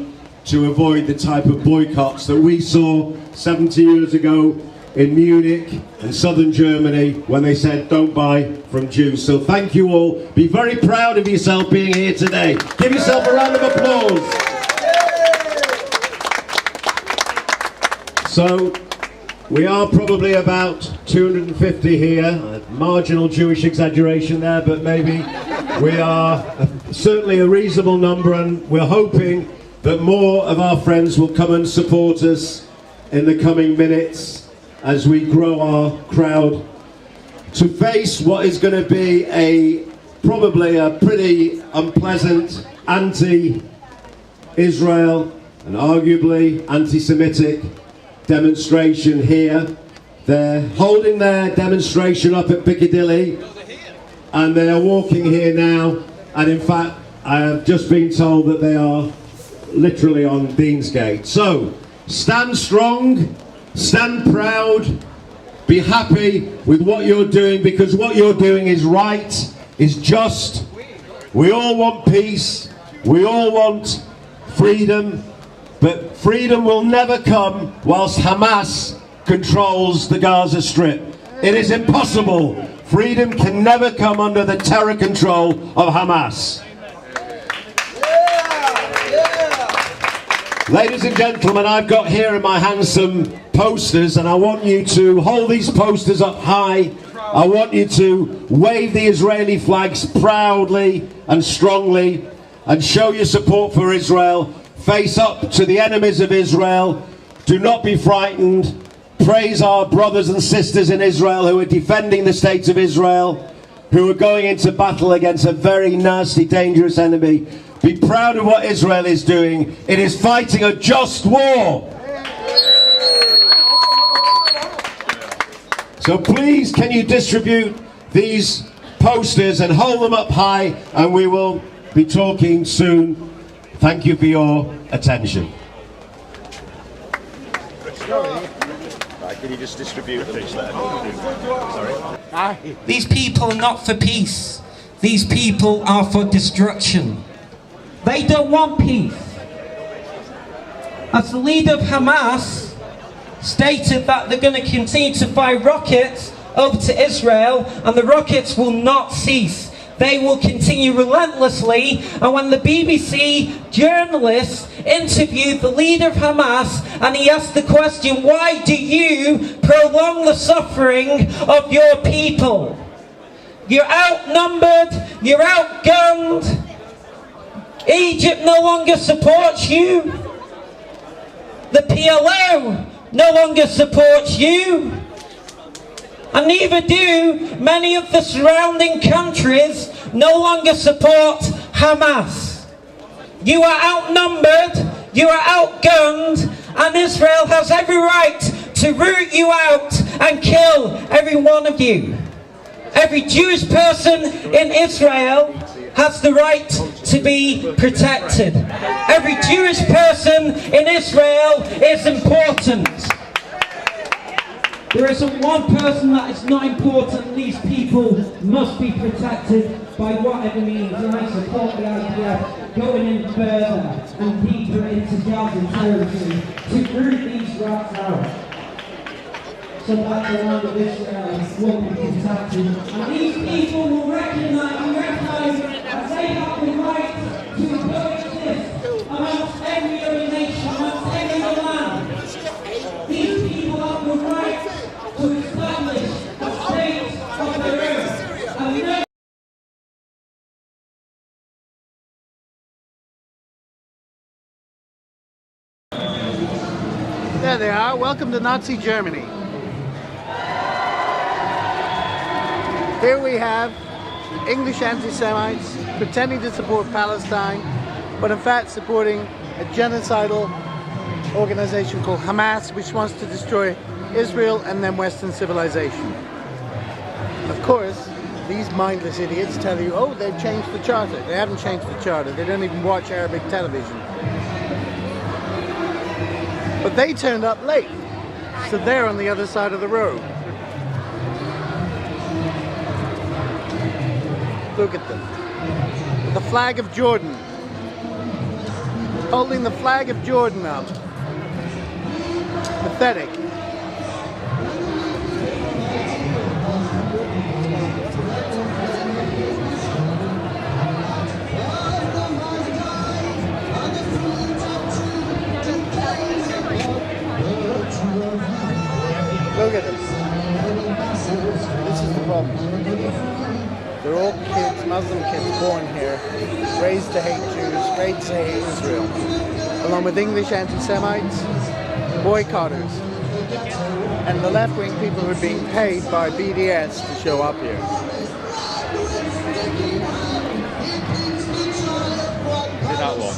to avoid the type of boycotts that we saw 70 years ago in Munich and southern Germany when they said don't buy from Jews. So thank you all. Be very proud of yourself being here today. Give yourself a round of applause. So we are probably about 250 here. A marginal Jewish exaggeration there, but maybe we are certainly a reasonable number, and we're hoping that more of our friends will come and support us in the coming minutes as we grow our crowd to face what is going to be probably a pretty unpleasant anti-Israel and arguably anti-Semitic demonstration here. They're holding their demonstration up at Piccadilly and they are walking here now, and in fact I have just been told that they are literally on Deansgate. So stand strong, stand proud, be happy with what you're doing, because what you're doing is right, is just. We all want peace, we all want freedom, but freedom will never come whilst Hamas controls the Gaza Strip. It is impossible. Freedom can never come under the terror control of Hamas. Ladies and gentlemen, I've got here in my hands some posters, and I want you to hold these posters up high. I want you to wave the Israeli flags proudly and strongly and show your support for Israel. Face up to the enemies of Israel. Do not be frightened. Praise our brothers and sisters in Israel who are defending the state of Israel, who are going into battle against a very nasty, dangerous enemy. Be proud of what Israel is doing. It is fighting a just war. So please, can you distribute these posters and hold them up high, and we will be talking soon. Thank you for your attention. Right, can you just distribute them? Sorry. These people are not for peace. These people are for destruction. They don't want peace. As the leader of Hamas stated that they're going to continue to fire rockets over to Israel, and the rockets will not cease. They will continue relentlessly. And when the BBC journalist interviewed the leader of Hamas and he asked the question, why do you prolong the suffering of your people? You're outnumbered, you're outgunned. Egypt no longer supports you. The PLO no longer supports you. And neither do many of the surrounding countries no longer support Hamas. You are outnumbered, you are outgunned, and Israel has every right to root you out and kill every one of you. Every Jewish person in Israel has the right to be protected. Every Jewish person in Israel is important. There isn't one person that is not important. These people must be protected by whatever means. And I support the idea going in further and deeper into Gaza territory to root these rats out, so that the land of Israel will be protected. And these people will recognize that they have the right to coexist amongst every other nation, amongst every other land. These people have the right to establish a state of their own. And no There they are. Welcome to Nazi Germany. Here we have English anti-Semites pretending to support Palestine, but in fact supporting a genocidal organization called Hamas, which wants to destroy Israel and then Western civilization. Of course, these mindless idiots tell you, oh, they've changed the charter. They haven't changed the charter. They don't even watch Arabic television. But they turned up late, so they're on the other side of the road. Look at them. The flag of Jordan. Holding the flag of Jordan up. Pathetic. Look at this. This is the problem. They're all kids, Muslim kids born here, raised to hate Jews, raised to hate Israel, along with English anti-Semites, boycotters, and the left-wing people who are being paid by BDS to show up here. That one.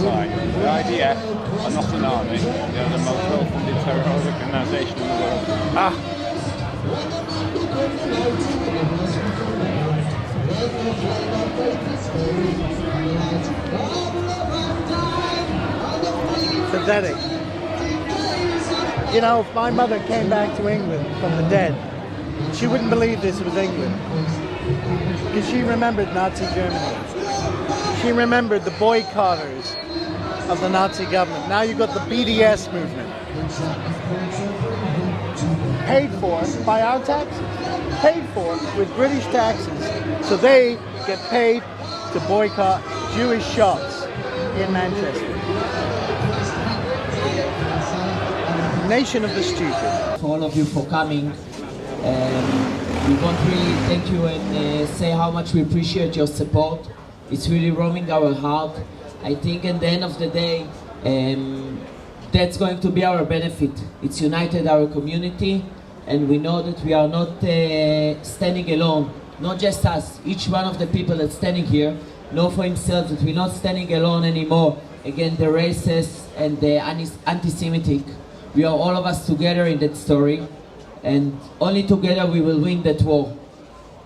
Right. The IDF are not an army. They're the most well-funded terror organisation in the world. Ah. Pathetic. You know, if my mother came back to England from the dead, she wouldn't believe this was England. Because she remembered Nazi Germany. She remembered the boycotters of the Nazi government. Now you've got the BDS movement. paid for by our taxes, paid for with British taxes, so they get paid to boycott Jewish shops in Manchester. Nation of the stupid. For all of you for coming. We want to really thank you and say how much we appreciate your support. It's really warming our heart. I think at the end of the day, that's going to be our benefit. It's united our community, and we know that we are not standing alone. Not just us, each one of the people that's standing here know for himself that we're not standing alone anymore against the racist and the anti-Semitic. We are all of us together in that story, and only together we will win that war.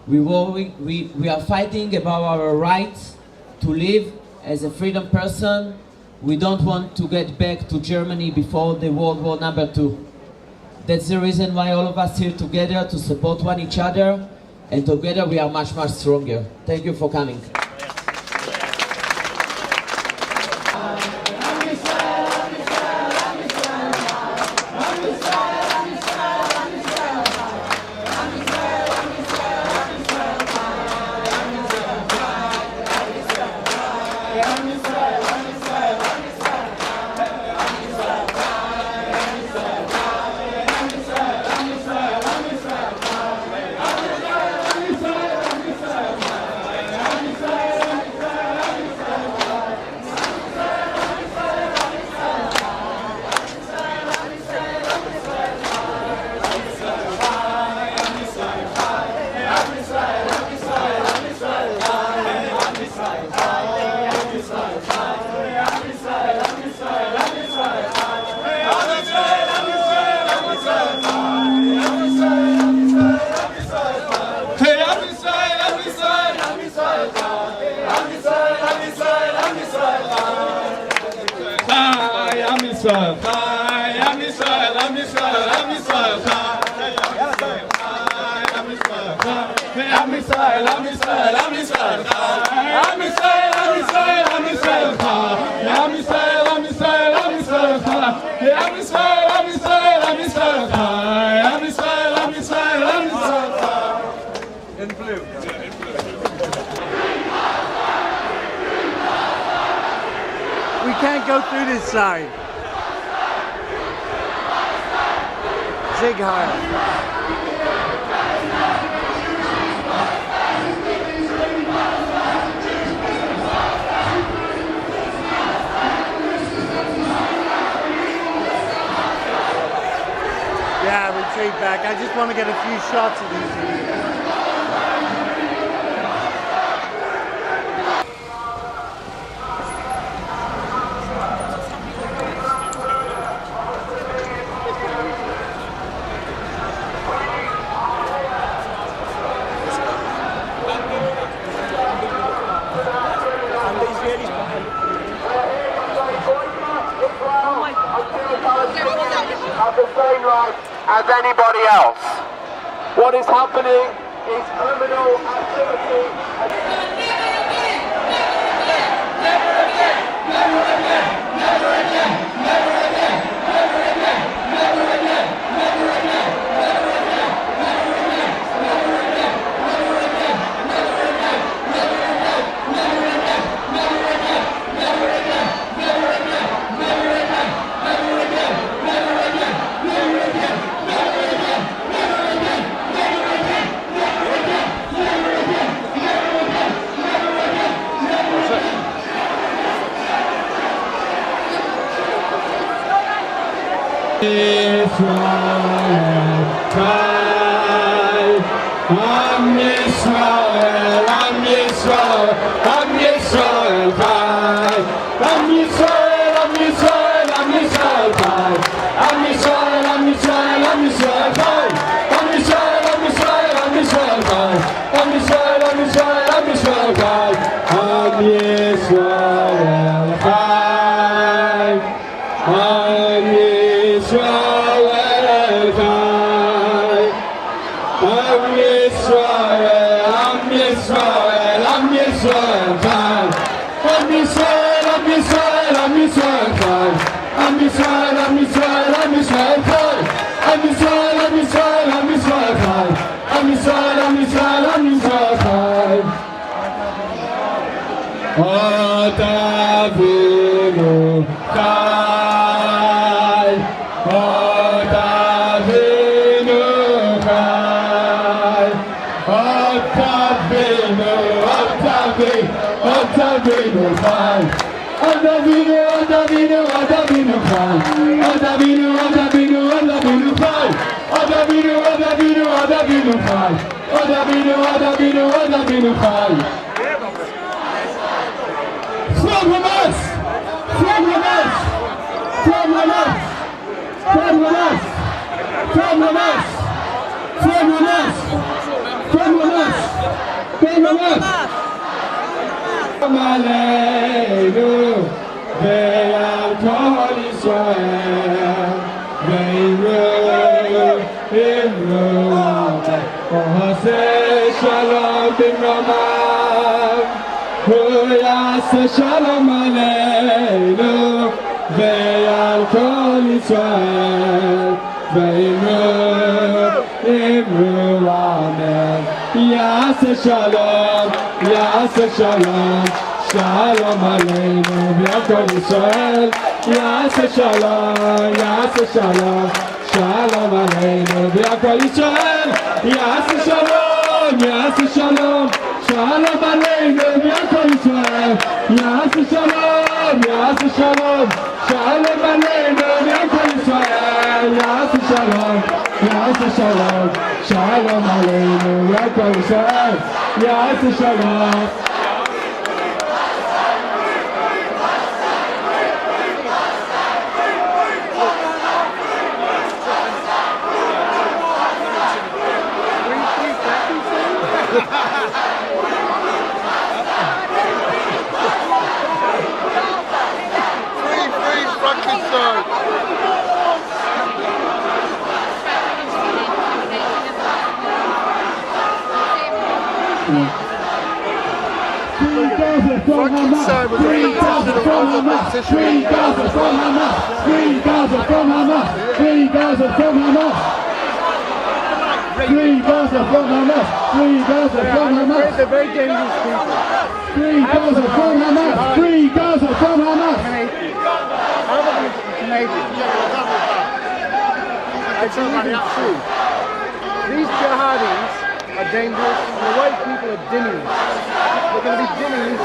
We are fighting about our rights to live as a freedom person. We don't want to get back to Germany before the World War II. That's the reason why all of us here together to support one each other, and together we are much, much stronger. Thank you for coming. We can't go through this side. Zig Heil. Yeah, retreat back. I just want to get a few shots of these. Have the same rights as anybody else. What is happening is criminal activity. Israel, cry. Am Yisrael, Am Yisrael, Am Yisrael, cry. Am Yisrael, Am Yisrael, Am Yisrael, cry. Am Yisrael, Am Yisrael, Am Yisrael, cry. Am Yisrael, Am Yisrael, Am Yisrael, cry. Am Yisrael, Am Yisrael, Am Yisrael, cry. Am Yisrael, cry. Am Yisrael, cry. Am Yisrael, Am Yisrael, Am Yisrael, cry. Am Yisrael, Am Yisrael, Am Yisrael, cry. Am Yisrael, Am Yisrael, Am Yisrael, cry. Am Yisrael, Am Shalom Aleinu ve'al kol Yisrael ve'imru imru amen. Yaseh shalom, Yaseh shalom, Shalom Aleinu ve'al kol Yisrael. Yaseh shalom, Yaseh shalom, Shalom Aleinu ve'al kol Yisrael. Yaseh shalom, Yaseh shalom, Shalom Aleinu ve'al kol Yisrael. Yaseh shalom, Yaseh shalom, Shalom Aleinu ve'al kol Yisrael. Yaseh shalom, Yaseh shalom, Shalom Aleinu ve'al kol Yisrael. Yaseh shalom. Frankenstein was a fantastic opposition. Free Gaza from Hamas! Free Gaza from Hamas! Free Gaza from Hamas! Free Gaza from Hamas! Free Gaza from Hamas! They're very dangerous people. Free Gaza from Hamas! Free Gaza from Hamas! I'm Canadian. I believe it's true. These jihadis are dangerous, and the white people are dhimmis. They're going to be dhimmis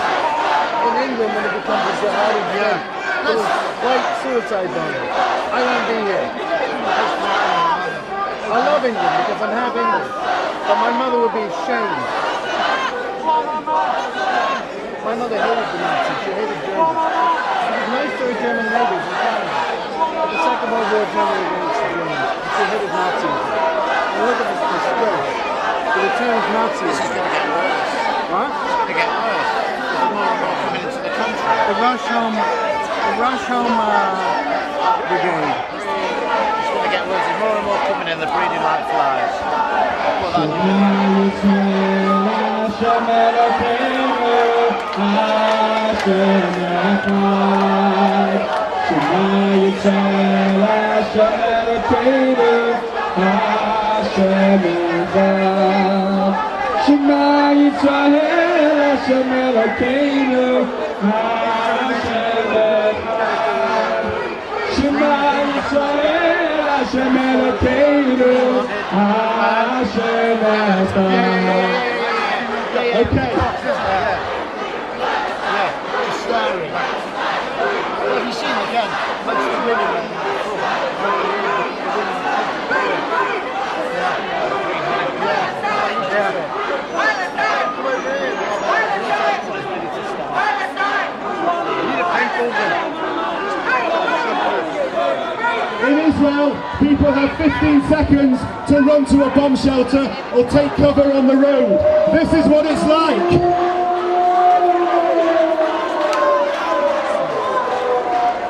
in England when it becomes a jihadi jihad. White suicide bombers. I won't be here. I love England because I'm half English, but my mother would be ashamed. My mother hated the Nazis. She hated Germans. She was nice to her German neighbors in Canada. But the Second World War never against the Germans. She hated Nazis. And look at this disgrace. The return of Nazis. This is going to get worse. What? It's going to get worse. There's more and more coming into the country. The Rush Home Brigade. It's going to get worse. There's more and more coming in. They're breeding like flies. Shema Yisrael, Hashem Elokeinu, Hashem Echad. Shema Yisrael, Hashem Elokeinu, Hashem Echad. Okay. Story. Have you seen again? Most of the women In Israel, people have 15 seconds to run to a bomb shelter or take cover on the road. This is what it's like.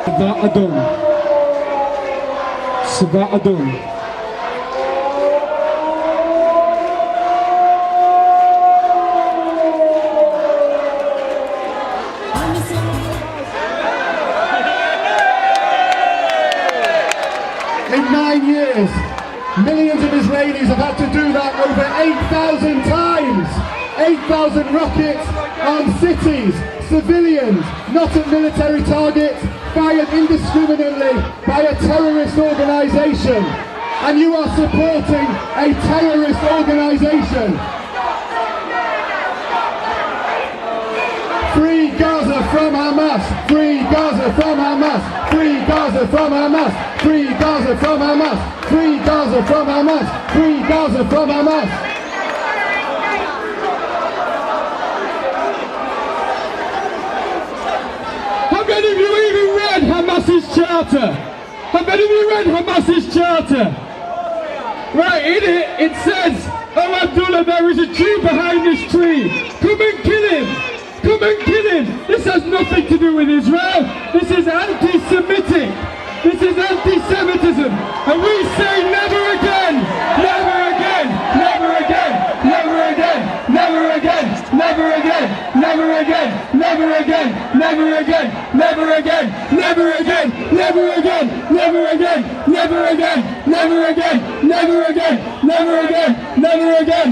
Tzva Adom. Tzva Adom. In 9 years, millions of Israelis have had to do that over 8,000 times. 8,000 rockets on cities, civilians, not at military targets, fired indiscriminately by a terrorist organisation, and you are supporting a terrorist organisation. Free Gaza from Hamas! Free Gaza from Hamas! Free Gaza from Hamas! Free Gaza from Hamas! Free Gaza from Hamas! Free Gaza from Hamas! How many of you even read Hamas's charter? How many of you read Hamas's charter? Right, in it says, "Oh Abdullah, there is a Jew behind this tree. Come and kill him! Come and kill him!" This has nothing to do with Israel. This is anti-Semitic. This is anti-Semitism. And we say never again! Never again! Never again! Never again! Never again! Never again! Never again! Never again! Never again! Never again! Never again! Never again! Never again! Never again! Never again! Never again! Never again! Never again!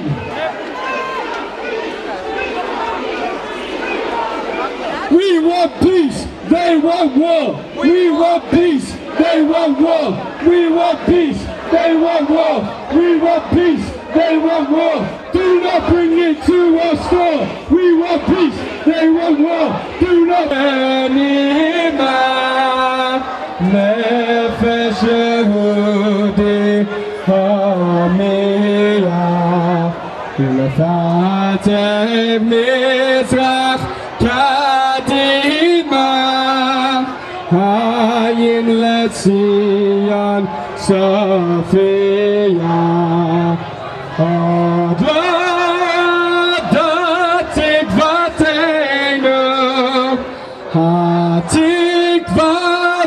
We want peace, they want war. We want peace, they want war. We want peace, they want war. We want peace, they want war. Do not bring it to our store. We want peace, they want war. Do not. נפש יהודי הומייה ולפתח מזרח קדימה עין לציון סופיה עוד עדת תקוותנו התקווה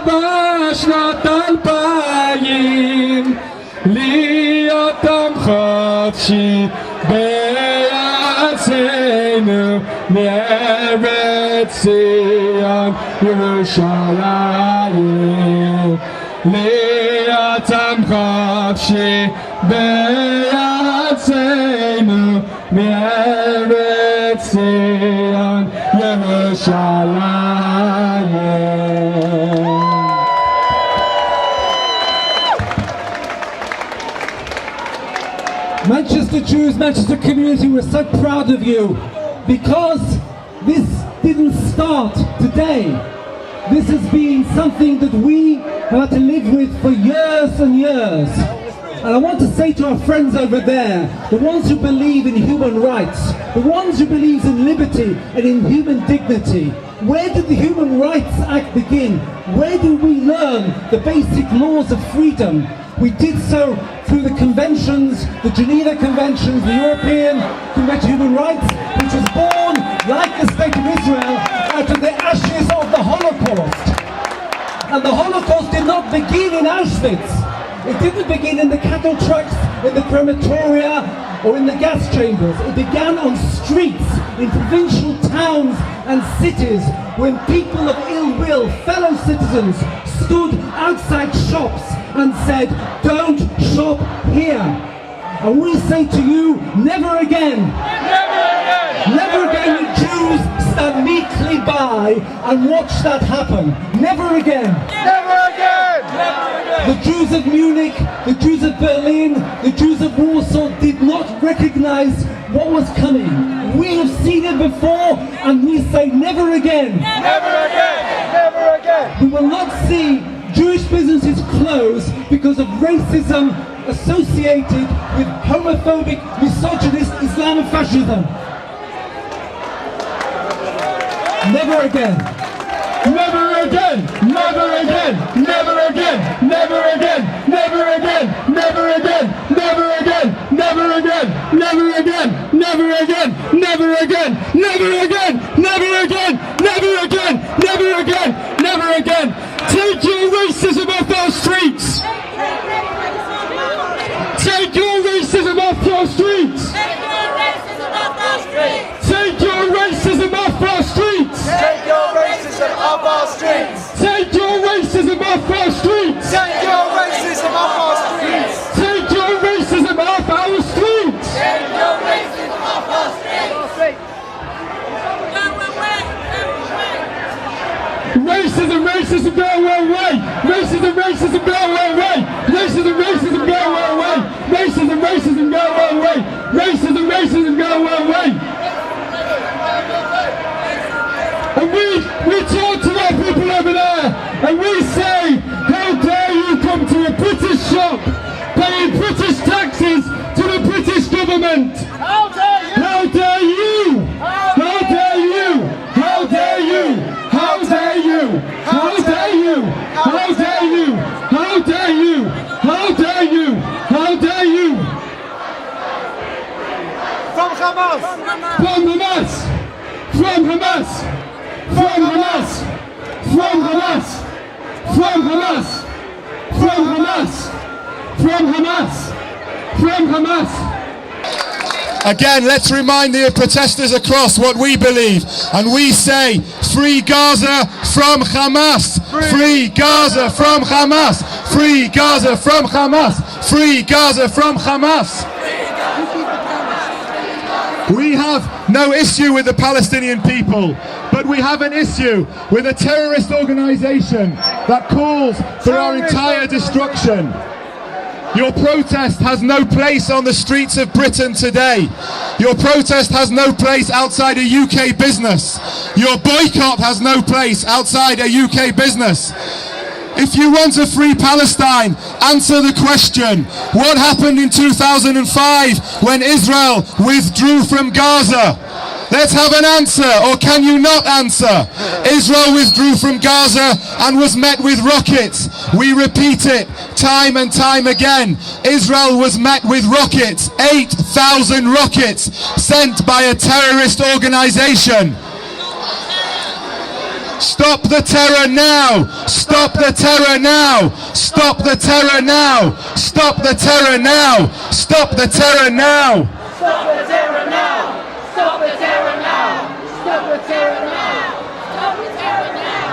בשנת 2000 להיות עם חופשי בארצנו מארץ ציון ירושלים להיות עם חופשי בארצנו מארץ ציון ירושלים. Manchester Jews, Manchester community, we're so proud of you because this didn't start today. This has been something that we have had to live with for years and years. And I want to say to our friends over there, the ones who believe in human rights, the ones who believe in liberty and in human dignity, where did the Human Rights Act begin? Where did we learn the basic laws of freedom? We did so through the conventions, the Geneva Conventions, the European Convention of Human Rights, which was born, like the State of Israel, out of the ashes of the Holocaust. And the Holocaust did not begin in Auschwitz. It didn't begin in the cattle trucks, in the crematoria, or in the gas chambers. It began on streets, in provincial towns and cities, when people of ill will, fellow citizens, stood outside shops and said, "Don't shop here." And we say to you, never again. Never again. Never again will Jews stand meekly by and watch that happen. Never again. Never again. Never again. The Jews of Munich, the Jews of Berlin, the Jews of Warsaw did not recognize what was coming. We have seen it before and we say never again. Never again. Never again. We will not see Jewish businesses close because of racism associated with homophobic, misogynist Islam and fascism. Never again. Never again. Never again. Never again. Never again. Never again. Never again. Never again. Never again. Never again. Never again. Never again. Never again. Never again. Never again. Never again. Never again. Take your racism off our streets. Take your racism off our streets. Take your racism off our streets. Take your racism off our streets. Take your racism off our streets. Take your racism off our streets. Take your racism off our streets. Take your racism off our streets. Racism, racism go away. Racism, racism go away. Racism, racism go away. Racism, racism go away. Racism, racism go away. And we talk to our people over there, and we say, how dare you come to a British shop, paying British taxes to the British government? How dare you? How dare you? How dare you? How dare you? How dare you? How dare you? How dare you? How dare you? How dare you? How dare you? From Hamas! From Hamas! From Hamas! From Hamas! From Hamas! From Hamas! From Hamas! From Hamas! From Hamas! Again, let's remind the protesters across what we believe, and we say, free Gaza from Hamas! Free Gaza from Hamas! Free Gaza from Hamas! Free Gaza from Hamas! We have no issue with the Palestinian people, but we have an issue with a terrorist organisation that calls for our entire destruction. Your protest has no place on the streets of Britain today. Your protest has no place outside a UK business. Your boycott has no place outside a UK business. If you want a free Palestine, answer the question, what happened in 2005 when Israel withdrew from Gaza? Let's have an answer, or can you not answer? Israel withdrew from Gaza and was met with rockets. We repeat it time and time again. Israel was met with rockets, 8,000 rockets sent by a terrorist organization. Stop the terror now! Stop the terror now! Stop the terror now! Stop the terror now! Stop the terror now! Stop the terror now! Stop the terror now! Stop the terror now! Stop the terror now!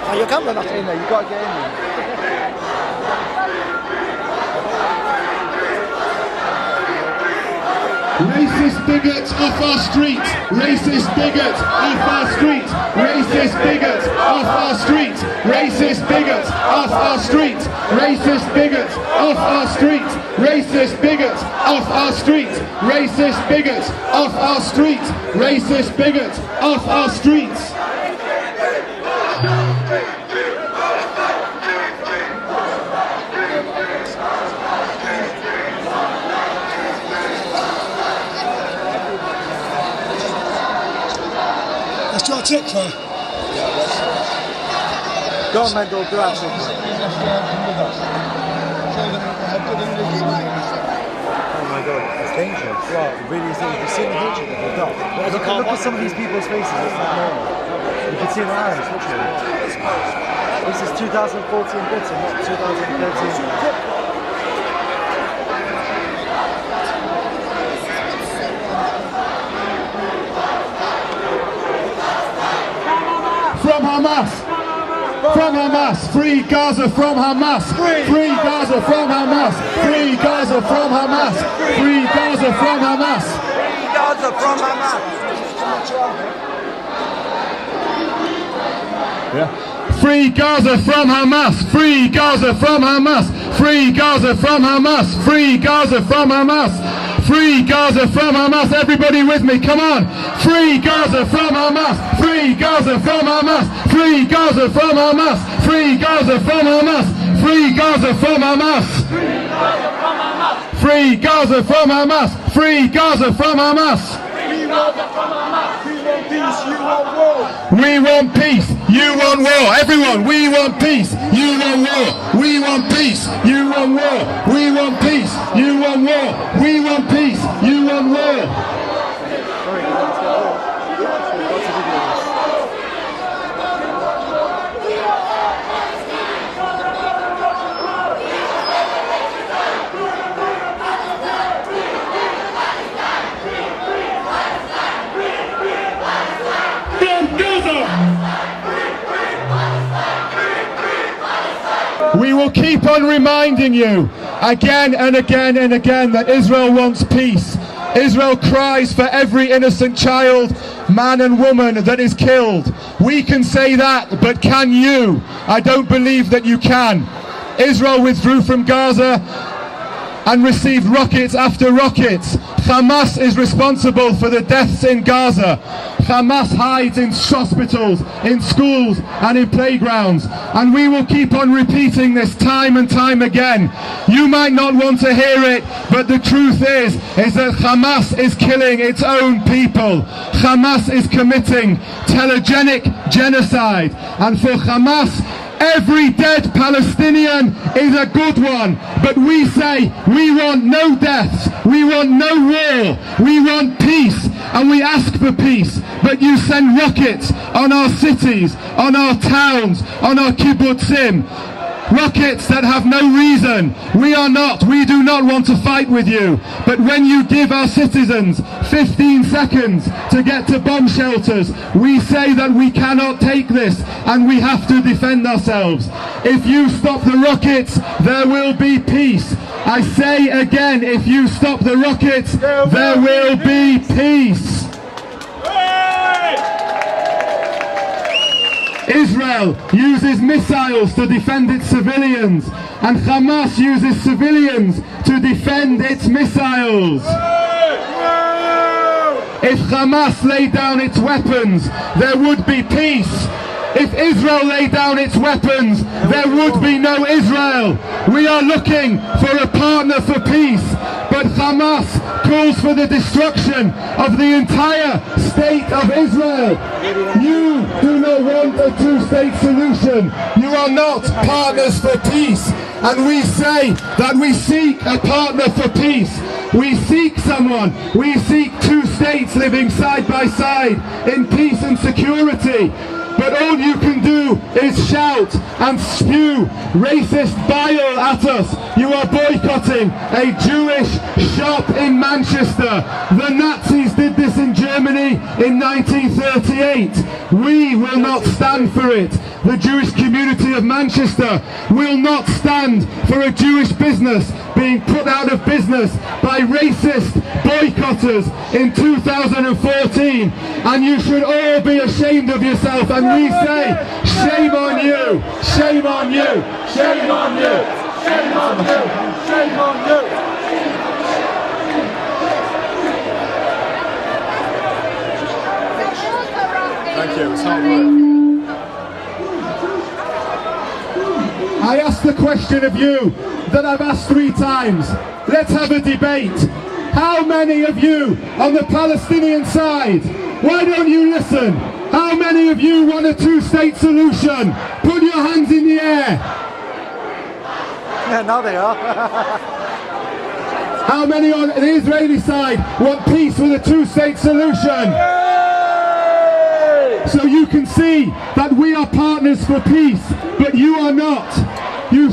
Oh, your camera not in there, you've got to get in there. Racist bigots off our street! Racist bigots off our street! Racist bigots off our street! Racist bigots off our street! Racist bigots off our street! Racist bigots off our street! Racist bigots off our street! Racist bigots off our streets! Let's try a tick, Clay. Go on, Mendel, do have something. Oh my god, it's dangerous. Well, it really is. You can see the hatred that they've got. Look at some of these people's faces, it's not normal. You can see their eyes, literally. This is 2014 Britain, not 2013. From Hamas! From Hamas! Free Gaza from Hamas! Free Gaza from Hamas! Free Gaza from Hamas! Free Gaza from Hamas! Free Gaza from Hamas! Yeah. Free Gaza from Hamas! Free Gaza from Hamas! Free Gaza from Hamas! Free Gaza from Hamas! Free Gaza from Hamas! Everybody with me, come on! Free Gaza from Hamas! Free Gaza from Hamas! Free Gaza from Hamas! Free Gaza from Hamas! Free Gaza from Hamas! Free Gaza from Hamas! Free Gaza from Hamas! We want peace, you want war. Everyone, we want peace, you want war. We want peace, you want war. We want peace, you want war. We want peace, you want war. We will keep on reminding you again and again and again that Israel wants peace. Israel cries for every innocent child, man and woman that is killed. We can say that, but can you? I don't believe that you can. Israel withdrew from Gaza and received rockets after rockets. Hamas is responsible for the deaths in Gaza. Hamas hides in hospitals, in schools and in playgrounds. And we will keep on repeating this time and time again. You might not want to hear it, but the truth is that Hamas is killing its own people. Hamas is committing telegenic genocide. And for Hamas, every dead Palestinian is a good one, but we say we want no deaths, we want no war, we want peace, and we ask for peace, but you send rockets on our cities, on our towns, on our kibbutzim, rockets that have no reason. We do not want to fight with you, but when you give our citizens 15 seconds to get to bomb shelters, we say that we cannot take this and we have to defend ourselves. If you stop the rockets, there will be peace. I say again, if you stop the rockets, there will be peace. Israel uses missiles to defend its civilians, and Hamas uses civilians to defend its missiles. If Hamas laid down its weapons, there would be peace. If Israel laid down its weapons, there would be no Israel. We are looking for a partner for peace, but Hamas calls for the destruction of the entire state of Israel. You do not want a two-state solution. You are not partners for peace. And we say that we seek a partner for peace. We seek someone. We seek two states living side by side in peace and security. But all you can do is shout and spew racist bile at us. You are boycotting a Jewish shop in Manchester. The Nazis did this in Germany in 1938. We will not stand for it. The Jewish community of Manchester will not stand for a Jewish business being put out of business by racist boycotters in 2014. And you should all be ashamed of yourself. And we say, shame on you, shame on you, shame on you, shame on you, shame on you. Thank you, it's hard work. I ask the question of you that I've asked 3 times. Let's have a debate. How many of you on the Palestinian side, why don't you listen? How many of you want a two-state solution? Put your hands in the air. Yeah, now they are. How many on the Israeli side want peace with a two-state solution? So you can see that we are partners for peace, but you are not. You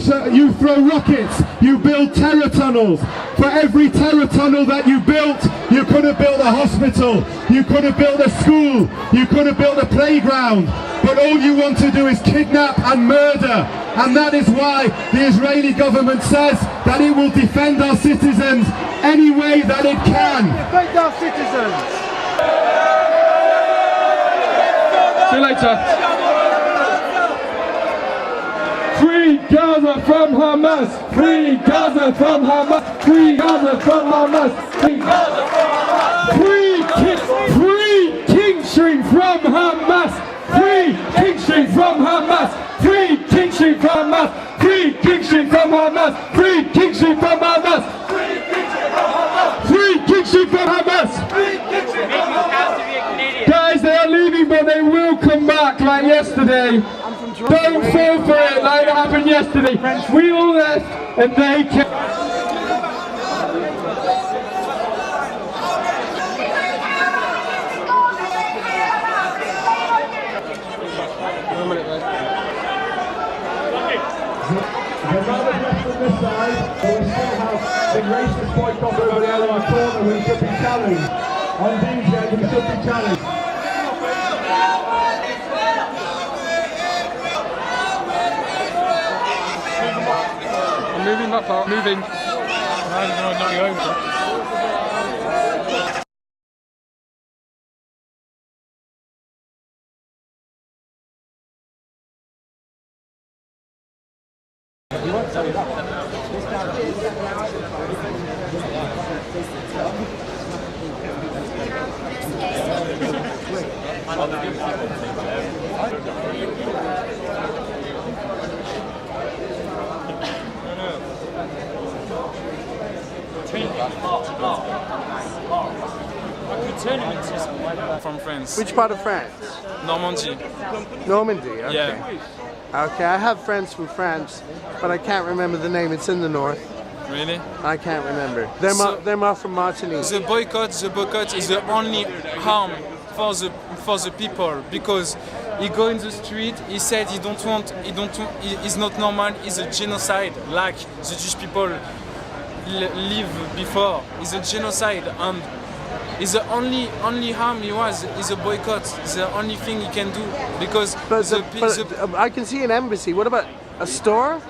throw rockets, you build terror tunnels. For every terror tunnel that you built, you could have built a hospital, you could have built a school, you could have built a playground. But all you want to do is kidnap and murder. And that is why the Israeli government says that it will defend our citizens any way that it can. Defend our citizens! See you later. Free Gaza from Hamas! Free Gaza from Hamas! Free Gaza from Hamas! Free Gaza from Hamas! Free Kingstream from Hamas! Free Kingstream from Hamas! Free Kingstream from Hamas! Free Kingstream from Hamas! Free Kingstream from Hamas! Free Kingstream from Hamas! Guys, they are leaving, but they will come back like yesterday. Don't fall for it like it happened yesterday. We all left and they came. this side, but we still have the racist boycott over the other corner we should be challenged. On DJ, we should be challenged. I'm moving that part, moving. No, not you over. He won't tell you that. This guy. From France. Which part of France? Normandy. Normandy, okay. Yeah. Okay, I have friends from France, but I can't remember the name. It's in the north. Really? I can't remember. They're more from Martinique. The boycott is the only harm for the people, because he go in the street, he said he's not normal, it's a genocide like the Jewish people live before. It's a genocide, and it's the only harm he was is a boycott. It's the only thing he can do, because I can see an embassy. What about a store?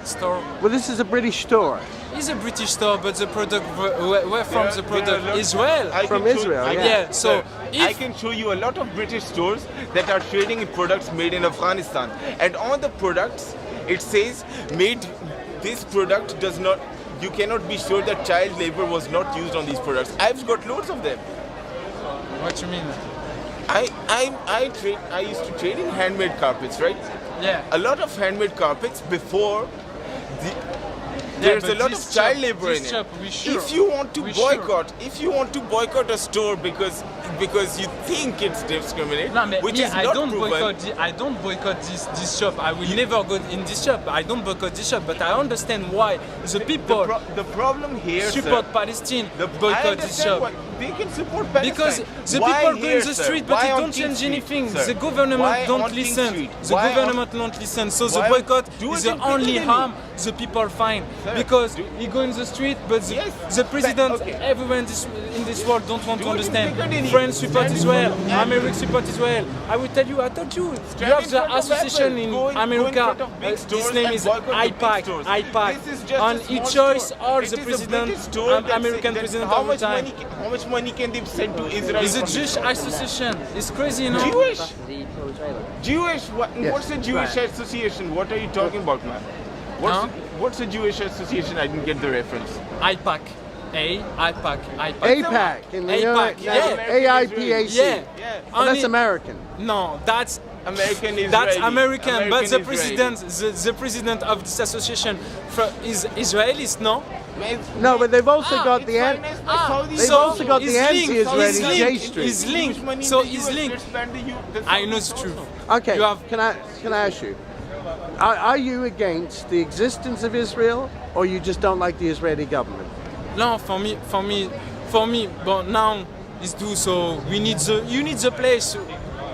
Store. Well, this is a British store. It's a British store, but the product where from the product? Israel. From Israel, yeah. So I can show you a lot of British stores that are trading in products made in Afghanistan, and on the products it says made. This product does not. You cannot be sure that child labor was not used on these products. I've got loads of them. What you mean? I used to trade in handmade carpets, right? Yeah. A lot of handmade carpets before there's a lot of child labor in it. If you want to boycott a store because you think it's discriminate, which is not proven. I don't boycott this shop. I will never go in this shop. I don't boycott this shop, but I understand why the people the problem here, support sir, Palestine, boycott this shop. They can support Palestine. Because the people go in the street, but they don't change anything. The government don't listen. The government don't listen. So the boycott is the only harm the people find. Because he go in the street, but the president, everyone in this world don't want to understand. France support Israel, America support Israel. I will tell you, I told you, you have the association in America. His name is IPAC. And he choice all the president and American president all the time. How much money can they send to Israel? It's a Jewish association. It's crazy, you know? Jewish? Yes. What's a Jewish association? What are you talking about, man? What's a Jewish association? I didn't get the reference. IPAC. AIPAC. AIPAC. In the AIPAC. AIPAC. Yeah. Oh, that's American. No, that's American Israeli. That's American, but the president of this association is Israelis, no? No, but they've also got the anti-Israeli J Street. He's linked. So he's linked. I know the truth. Okay. Can I ask you? Are you against the existence of Israel, or you just don't like the Israeli government? No, for me. But now it's due. So you need the place.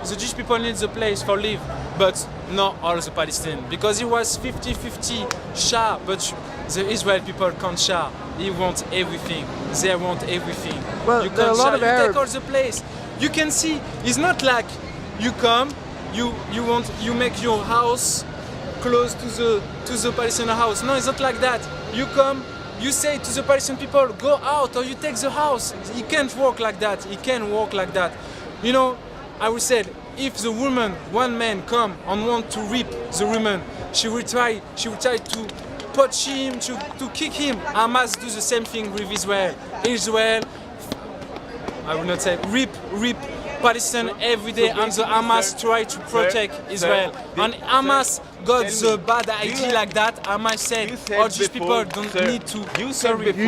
The Jewish people need the place for live, but not all the Palestinians, because it was 50-50 share, but the Israel people can't share. They want everything. They want everything. Well, you there are a lot of you Arabs. take all the place. You can see. It's not like you come, you make your house close to the Palestinian house. No, it's not like that. You come. You say to the Palestinian people, go out, or you take the house. It can't work like that. It can't work like that. You know, I would say, if the woman, one man come and want to rape the woman, she will try to punch him, to kick him. Hamas do the same thing with Israel. Israel, I would not say rape Palestine every day, and the Hamas try to protect Israel. And Hamas got the bad idea like that. Hamas said all these people don't need to. You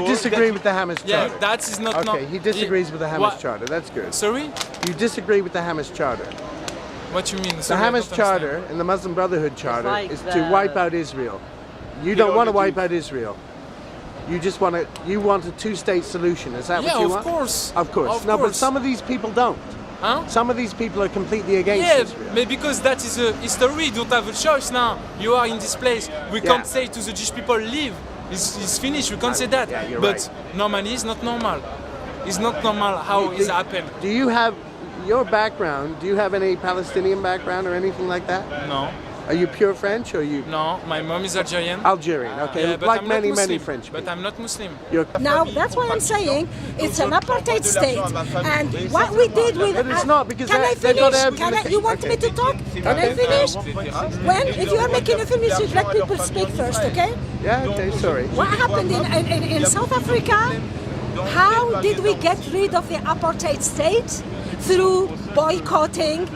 disagree with the Hamas charter? Yeah, that is not. Okay, he disagrees with the Hamas charter. That's good. Sorry? You disagree with the Hamas charter? What you mean? The Sorry, Hamas charter and the Muslim Brotherhood charter is to wipe out Israel. You don't want to wipe out Israel. You just want a two-state solution. Is that what you want? Yeah, of course. Of course. No, but some of these people don't. Huh? Some of these people are completely against Israel. Yeah, because that is a history. You don't have a choice now. You are in this place. We can't say to the Jewish people, leave. It's finished. We can't say that. Yeah, you're but right. Normally, it's not normal. It's not normal how it happened. Do you have your background? Do you have any Palestinian background or anything like that? No. Are you pure French or you? No, my mom is Algerian. Algerian, okay. Yeah, but like I'm not many Muslim. French people. But I'm not Muslim. Now, that's why I'm saying it's an apartheid state. And what we did with... But it's not, because can I they've got finish? You want me to talk? Can I finish? If you are making a finish, you let people speak first, okay? Yeah, okay, sorry. What happened in South Africa? How did we get rid of the apartheid state? Through boycotting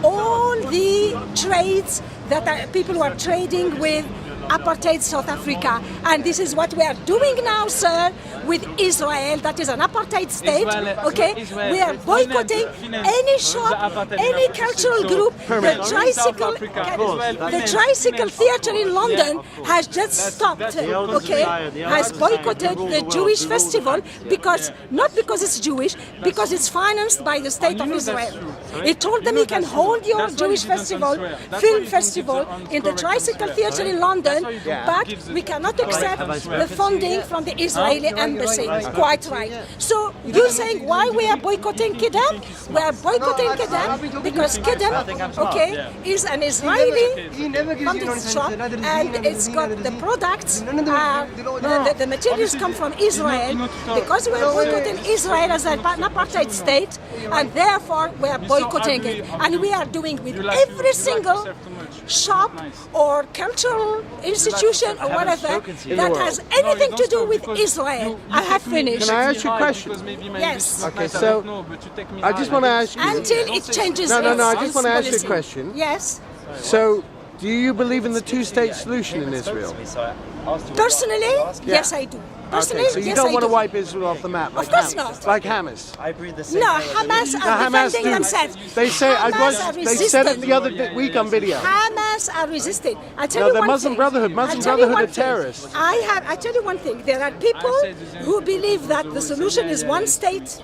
all the trades that people who are trading with apartheid South Africa. And this is what we are doing now, sir, with Israel. That is an apartheid state, okay? We are boycotting any shop, any cultural group. The Tricycle Theatre in London has just stopped, okay? Has boycotted the Jewish festival because, not because it's Jewish, because it's financed by the state of Israel. It told them you can hold your Jewish festival, film festival, in the Tricycle Theatre in London, but we cannot accept the funding from the Israeli embassy. Quite right. So you're saying why we are boycotting Kedem? We are boycotting Kedem because Kedem, okay, is an Israeli funded shop, and it's got the products, the materials come from Israel. Because we are boycotting Israel as an apartheid state, and therefore we are boycotting it. And we are doing with every single shop or cultural institution or whatever that has anything to do with Israel. I have finished. Can I ask you a question? Yes. Okay, so I just want to ask you. Until it changes. No, I just want to ask you a question. Yes. So, do you believe in the two-state solution in Israel? Personally, yes, I do. Personally, okay, so you yes, don't want I to do. wipe Israel off the map, like Of course Hamas. not. Like Hamas. No, Hamas are defending themselves. They say they said it the other week on video. Hamas are resisting. I tell No, you the one Muslim thing. Brotherhood. Muslim Brotherhood are terrorists. I tell you one thing. There are people who believe that the solution is one state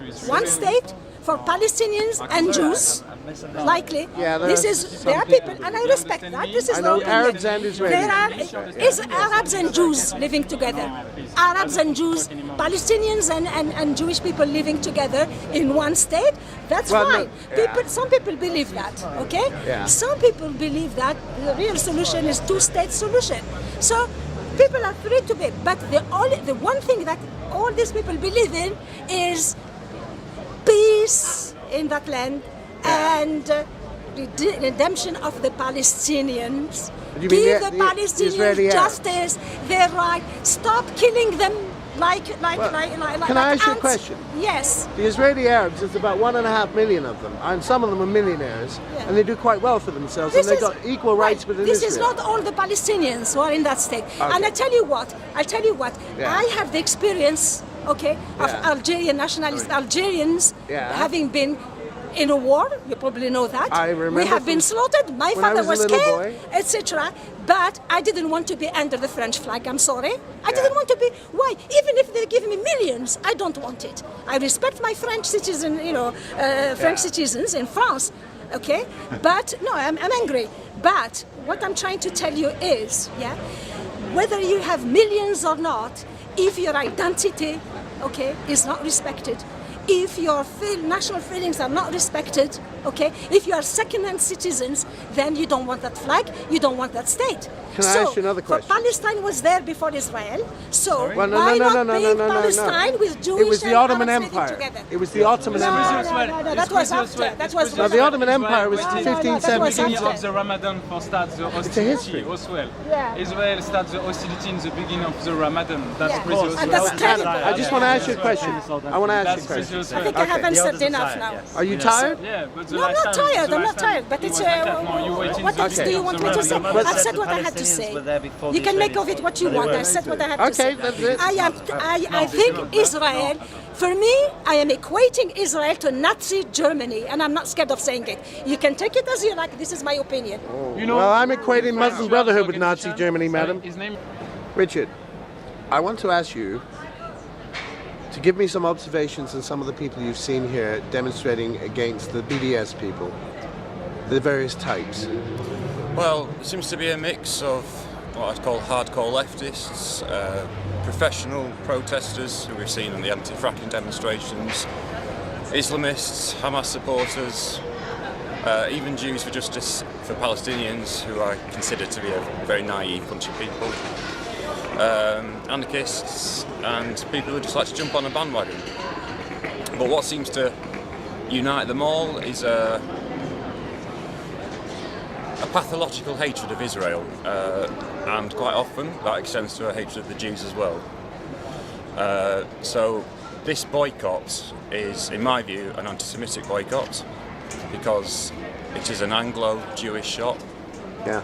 for Palestinians and Jews. Likely, Yeah, there are people, and I respect that. This is I know no opinion. Arabs and Israelis. There are Arabs and Jews living together. Arabs and Jews, Palestinians and Jewish people living together in one state. That's fine. Some people believe that. Okay. Yeah. Some people believe that the real solution is two-state solution. So people are free to be. But the one thing that all these people believe in is peace in that land. And the redemption of the Palestinians. You mean Give the the Palestinians Israeli Arabs? justice, their right. Stop killing them like Can I ants. ask you a question? Yes. The Israeli Arabs, there's about 1.5 million of them, and some of them are millionaires, and they do quite well for themselves, and they've got equal rights within This Israel. is not all the Palestinians who are in that state. Okay. And I tell you what, Yeah. I have the experience, okay, of Algerian nationalist Algerians having been in a war. You probably know that. I remember. We have been slaughtered. My when I father was a was little killed, boy. etc. But I didn't want to be under the French flag. I'm sorry. I didn't want to be. Why? Even if they give me millions, I don't want it. I respect my French citizen, French citizens in France. Okay, but no, I'm angry. But what I'm trying to tell you is, whether you have millions or not, if your identity, okay, is not respected, if your national feelings are not respected, okay, if you are second-hand citizens, then you don't want that flag, you don't want that state. Can I ask you another question? Palestine was there before Israel, so Well, why not paint Palestine with Jewish It was the and Ottoman Arabs living Empire. together? It was the Ottoman Empire. No, that was after. That was No, the Ottoman Empire was No, 15, that was 17. after. The Ramadan for start the It's a history. hostility as well. Yeah. Israel starts the hostility in the beginning of the Ramadan. That's Yeah. crazy. And that's terrible. I just want to ask you a question. I want to ask you a question. I think I have answered enough now. Are you tired? Yeah, but the No, I'm last not time- tired. the I'm last not time tired. But it it's was like that. No, you waited what for else the do you want me to say? Ramadan. I've said what I had to say. You can make of it what you want. I said what I had to say. Okay, that's it. I think Israel. For me, I am equating Israel to Nazi Germany, and I'm not scared of saying it. You can take it as you like. This is my opinion. Well, I'm equating Muslim Brotherhood with Nazi Germany, madam. Richard, I want to ask you to give me some observations on some of the people you've seen here demonstrating against the BDS people, the various types. Well, it seems to be a mix of what I'd call hardcore leftists, professional protesters who we've seen in the anti-fracking demonstrations, Islamists, Hamas supporters, even Jews for Justice for Palestinians, who I consider to be a very naive bunch of people, anarchists, and people who just like to jump on a bandwagon. But what seems to unite them all is a pathological hatred of Israel, and quite often that extends to a hatred of the Jews as well. So this boycott is, in my view, an anti-Semitic boycott because it is an Anglo-Jewish shop. Yeah.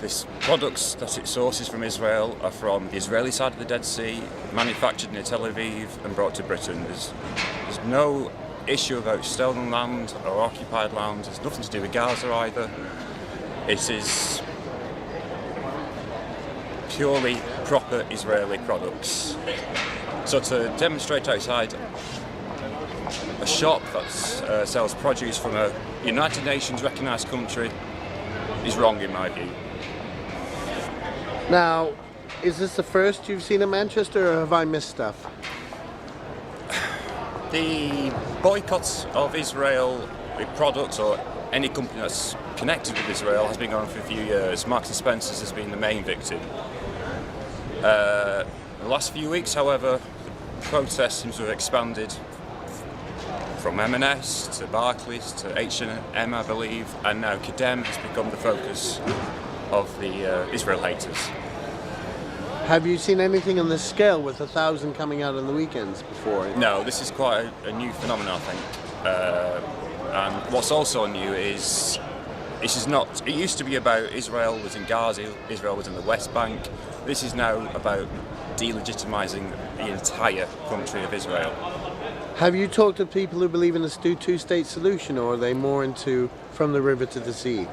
This products that it sources from Israel are from the Israeli side of the Dead Sea, manufactured near Tel Aviv and brought to Britain. There's no issue about stolen land or occupied land. There's nothing to do with Gaza either. It is purely proper Israeli products. So to demonstrate outside a shop that sells produce from a United Nations recognised country is wrong in my view. Now, is this the first you've seen in Manchester, or have I missed stuff? The boycott of Israel with products or any company that's connected with Israel has been going on for a few years. Marks and Spencer's has been the main victim. The last few weeks, however, the protest seems to have expanded from M&S to Barclays to H&M, I believe, and now Kedem has become the focus of the Israel haters. Have you seen anything on this scale with 1,000 coming out on the weekends before? No, this is quite a new phenomenon, I think. And what's also new is this is not. It used to be about Israel was in Gaza, Israel was in the West Bank. This is now about delegitimising the entire country of Israel. Have you talked to people who believe in a two-state solution, or are they more into from the river to the sea?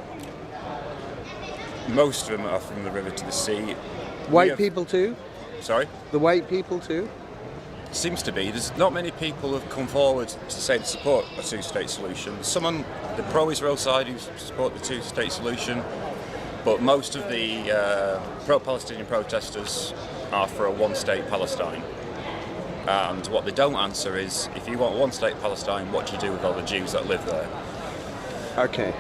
Most of them are from the river to the sea. White people too? Sorry? The white people too? Seems to be. There's not many people who have come forward to say they support a two-state solution. There's some on the pro-Israel side who support the two-state solution, but most of the pro-Palestinian protesters are for a one-state Palestine. And what they don't answer is, if you want one-state Palestine, what do you do with all the Jews that live there? Okay.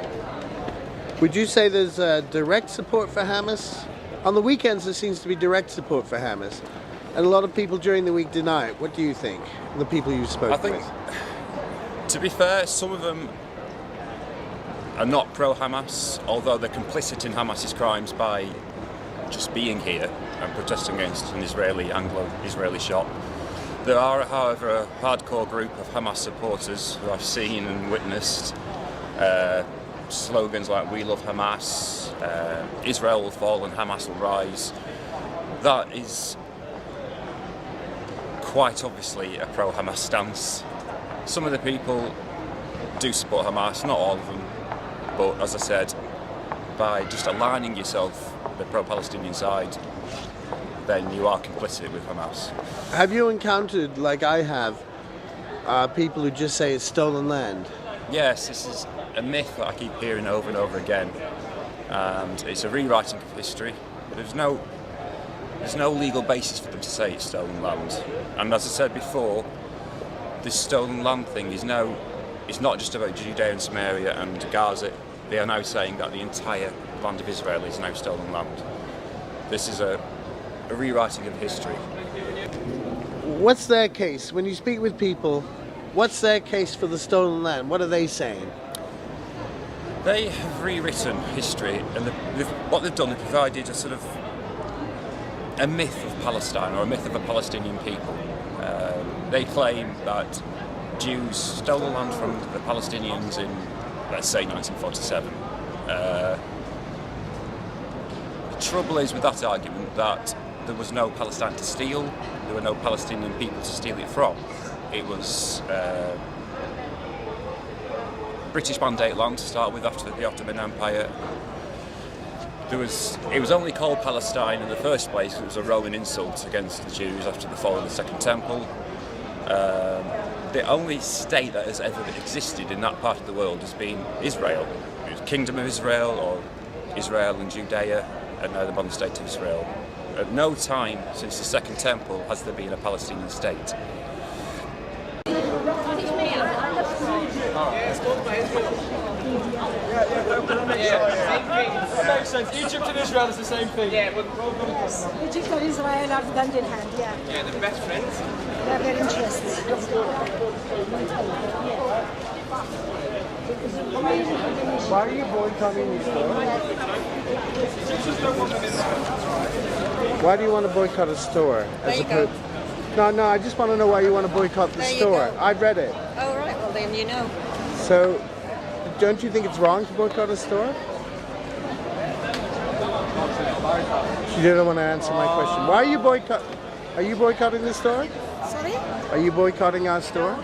Would you say there's direct support for Hamas? On the weekends there seems to be direct support for Hamas, and a lot of people during the week deny it. What do you think, the people you've spoken with? To be fair, some of them are not pro-Hamas, although they're complicit in Hamas's crimes by just being here and protesting against an Anglo-Israeli shop. There are, however, a hardcore group of Hamas supporters who I've seen and witnessed. Slogans like "We love Hamas," "Israel will fall and Hamas will rise." That is quite obviously a pro-Hamas stance. Some of the people do support Hamas, not all of them, but as I said, by just aligning yourself with the pro-Palestinian side, then you are complicit with Hamas. Have you encountered, like I have, people who just say it's stolen land? Yes, this is a myth that I keep hearing over and over again, and it's a rewriting of history. There's no legal basis for them to say it's stolen land. And as I said before, this stolen land thing is now, it's not just about Judea and Samaria and Gaza. They are now saying that the entire land of Israel is now stolen land. This is a rewriting of history. What's their case? When you speak with people, what's their case for the stolen land? What are they saying? They have rewritten history, and what they've done, they've provided a sort of a myth of Palestine, or a myth of a Palestinian people. They claim that Jews stole the land from the Palestinians in, let's say, 1947. The trouble is with that argument that there was no Palestine to steal, there were no Palestinian people to steal it from. It was British Mandate land to start with after the Ottoman Empire. It was only called Palestine in the first place because it was a Roman insult against the Jews after the fall of the Second Temple. The only state that has ever existed in that part of the world has been Israel. It was Kingdom of Israel, or Israel and Judea, and now the modern state of Israel. At no time since the Second Temple has there been a Palestinian state. Same thing. That makes sense. Egypt and Israel is the same thing. Yeah, Egypt and Israel are hand in hand, yeah. yeah, the best friends. They're very interested. Why are you boycotting the store? Why do you want to boycott a store? No, I just want to know why you want to boycott the store. I've read it. Oh, right, well then you know. So, don't you think it's wrong to boycott a store? You didn't want to answer my question. Why are you Are you boycotting the store? Sorry? Are you boycotting our store?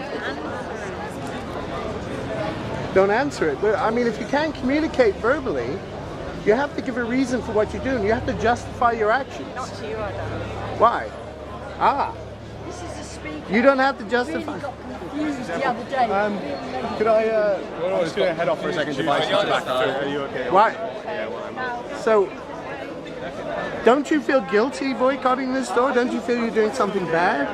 Don't answer it. But I mean, if you can't communicate verbally, you have to give a reason for what you're doing. You have to justify your actions. Not to you, I don't. Why? This is a speaker. You don't have to justify. Really got confused the other day. Could I, I'm just going to head off for a second to buy some back. Are you okay? Why? So, don't you feel guilty boycotting this store? Don't you feel you're doing something bad?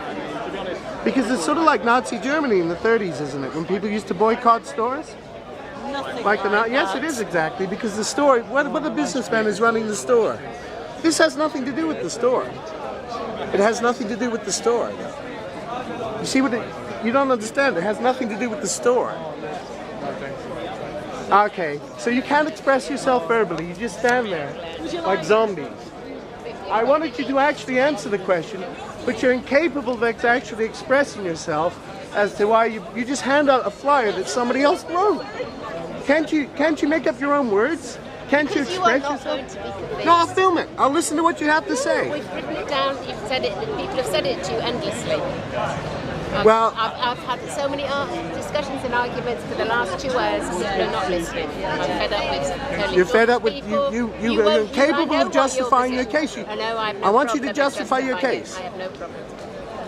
Because it's sort of like Nazi Germany in the 30s, isn't it? When people used to boycott stores? Nothing Like yes, it is exactly, because the store, what a businessman is running the store. This has nothing to do with the store. It has nothing to do with the store. You see what you don't understand, it has nothing to do with the store. Okay, so you can't express yourself verbally, you just stand there like zombies. I wanted you to actually answer the question, but you're incapable of actually expressing yourself as to why you just hand out a flyer that somebody else wrote. Can't you make up your own words? Can't you express yourself? No, I'll film it. I'll listen to what you have to say. We've written it down, you've said it, people have said it to you endlessly. I've had so many discussions and arguments for the last 2 hours, people are not listening. I'm fed up with telling You're fed up with people. you're incapable of justifying your case. I want you to justify your case. I have no problem.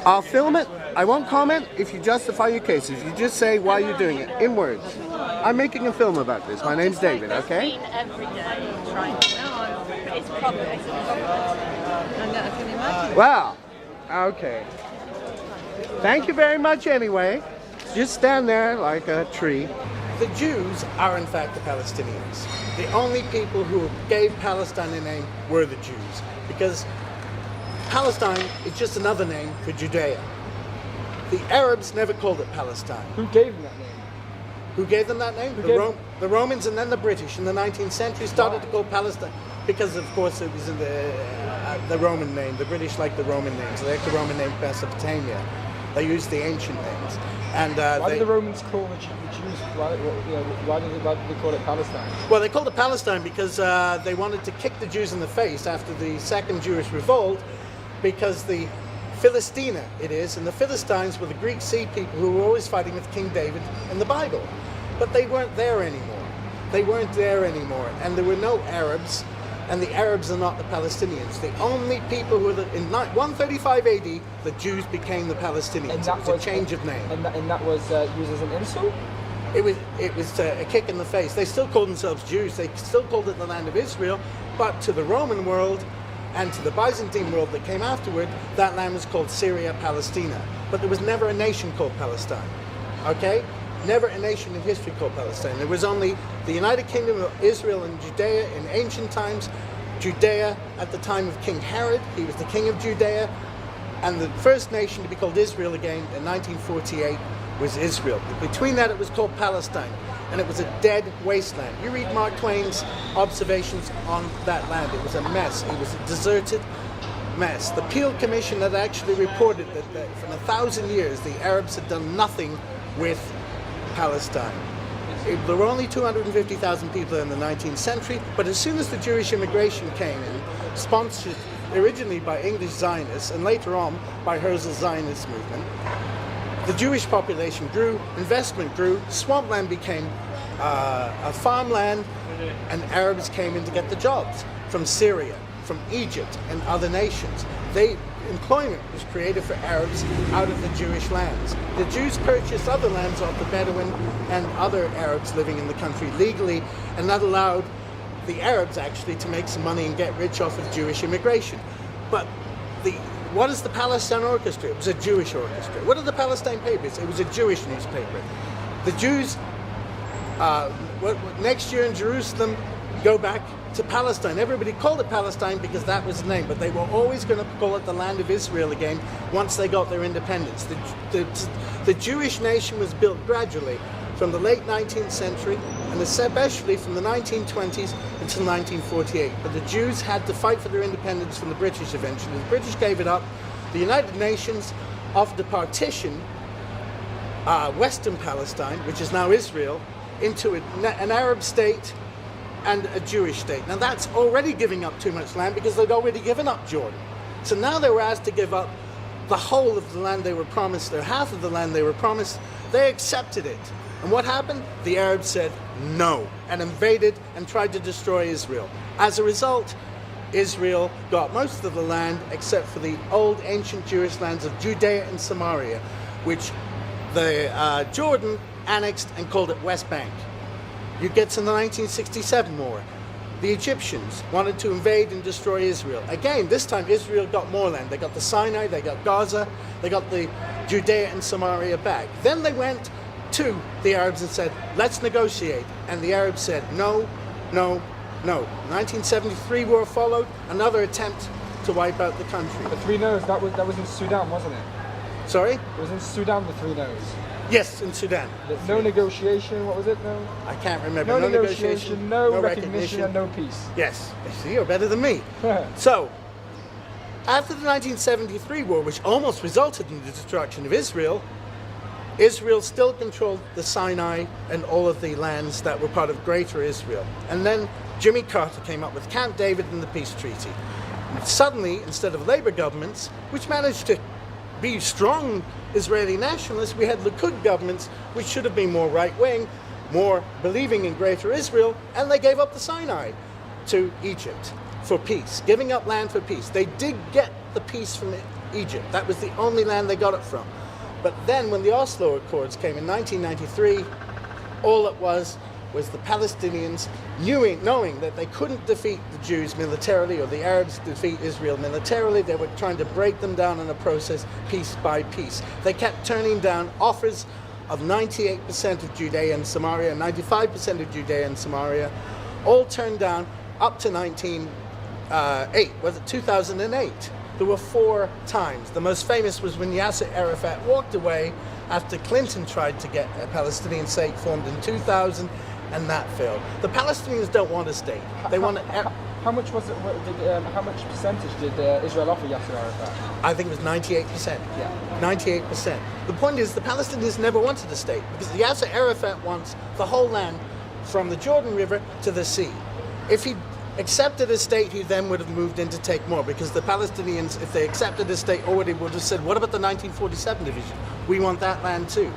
I'll film it. I won't comment if you justify your case. If you just say why you're doing it in words. I'm making a film about this. My name's David, okay? Every day trying to know, but it's problem. And I can imagine. Wow. Okay. Thank you very much anyway. Just stand there like a tree. The Jews are in fact the Palestinians. The only people who gave Palestine a name were the Jews. Because Palestine is just another name for Judea. The Arabs never called it Palestine. Who gave them that name? Who gave them that name? The Romans and then the British in the 19th century started to call Palestine because, of course, it was in the Roman name. The British liked the Roman names. They liked the Roman name Mesopotamia. They used the ancient names. And why did the Romans call the Jews? Why did they call it Palestine? Well, they called it Palestine because they wanted to kick the Jews in the face after the Second Jewish Revolt, because the Philistina it is, and the Philistines were the Greek sea people who were always fighting with King David in the Bible. But they weren't there anymore. They weren't there anymore, and there were no Arabs, and the Arabs are not the Palestinians. The only people who were in 135 AD, the Jews became the Palestinians. It was a change of name. And that was used as an insult? It was a kick in the face. They still called themselves Jews. They still called it the land of Israel, but to the Roman world and to the Byzantine world that came afterward, that land was called Syria Palestina. But there was never a nation called Palestine. Okay? Never a nation in history called Palestine. There was only the United Kingdom of Israel and Judea in ancient times. Judea at the time of King Herod, he was the king of Judea. And the first nation to be called Israel again in 1948 was Israel. Between that it was called Palestine. And it was a dead wasteland. You read Mark Twain's observations on that land. It was a mess. It was a deserted mess. The Peel Commission had actually reported that for 1,000 years the Arabs had done nothing with Palestine. There were only 250,000 people in the 19th century, but as soon as the Jewish immigration came in, sponsored originally by English Zionists and later on by Herzl's Zionist movement, the Jewish population grew, investment grew, swampland became a farmland, and Arabs came in to get the jobs from Syria, from Egypt, and other nations. Employment was created for Arabs out of the Jewish lands. The Jews purchased other lands off the Bedouin and other Arabs living in the country legally, and that allowed the Arabs actually to make some money and get rich off of Jewish immigration. But what is the Palestine Orchestra? It was a Jewish orchestra. What are the Palestine papers? It was a Jewish newspaper. The Jews next year in Jerusalem, go back to Palestine. Everybody called it Palestine because that was the name, but they were always going to call it the land of Israel again once they got their independence. The Jewish nation was built gradually from the late 19th century and especially from the 1920s until 1948. But the Jews had to fight for their independence from the British eventually. The British gave it up. The United Nations offered to partition Western Palestine, which is now Israel, into an Arab state and a Jewish state. Now that's already giving up too much land because they'd already given up Jordan. So now they were asked to give up the whole of the land they were promised, or half of the land they were promised. They accepted it. And what happened? The Arabs said no and invaded and tried to destroy Israel. As a result, Israel got most of the land except for the old ancient Jewish lands of Judea and Samaria, which the Jordan annexed and called it West Bank. You get to the 1967 war. The Egyptians wanted to invade and destroy Israel. Again, this time Israel got more land. They got the Sinai, they got Gaza, they got the Judea and Samaria back. Then they went to the Arabs and said, let's negotiate. And the Arabs said, no, no, no. 1973 war followed, another attempt to wipe out the country. The three no's, that was in Sudan, wasn't it? Sorry? It was in Sudan, the three no's. Yes, in Sudan. No negotiation, what was it? No. I can't remember. No negotiation, no recognition, and no peace. Yes. See, you're better than me. So, after the 1973 war, which almost resulted in the destruction of Israel, Israel still controlled the Sinai and all of the lands that were part of Greater Israel. And then Jimmy Carter came up with Camp David and the Peace Treaty. And suddenly, instead of Labour governments, which managed to be strong Israeli nationalists, we had Likud governments which should have been more right-wing, more believing in Greater Israel, and they gave up the Sinai to Egypt for peace, giving up land for peace. They did get the peace from Egypt. That was the only land they got it from. But then when the Oslo Accords came in 1993, all it was the Palestinians knowing that they couldn't defeat the Jews militarily or the Arabs defeat Israel militarily. They were trying to break them down in a process piece by piece. They kept turning down offers of 98% of Judea and Samaria, 95% of Judea and Samaria, all turned down up to 2008. There were 4 times. The most famous was when Yasser Arafat walked away after Clinton tried to get a Palestinian state formed in 2000, and that failed. The Palestinians don't want a state. They want how much was it? How much percentage did Israel offer Yasser Arafat? I think it was 98%. Yeah, 98%. The point is, the Palestinians never wanted a state because Yasser Arafat wants the whole land from the Jordan River to the sea. If he accepted a state, he then would have moved in to take more, because the Palestinians, if they accepted a state, already would have said, what about the 1947 division? We want that land too.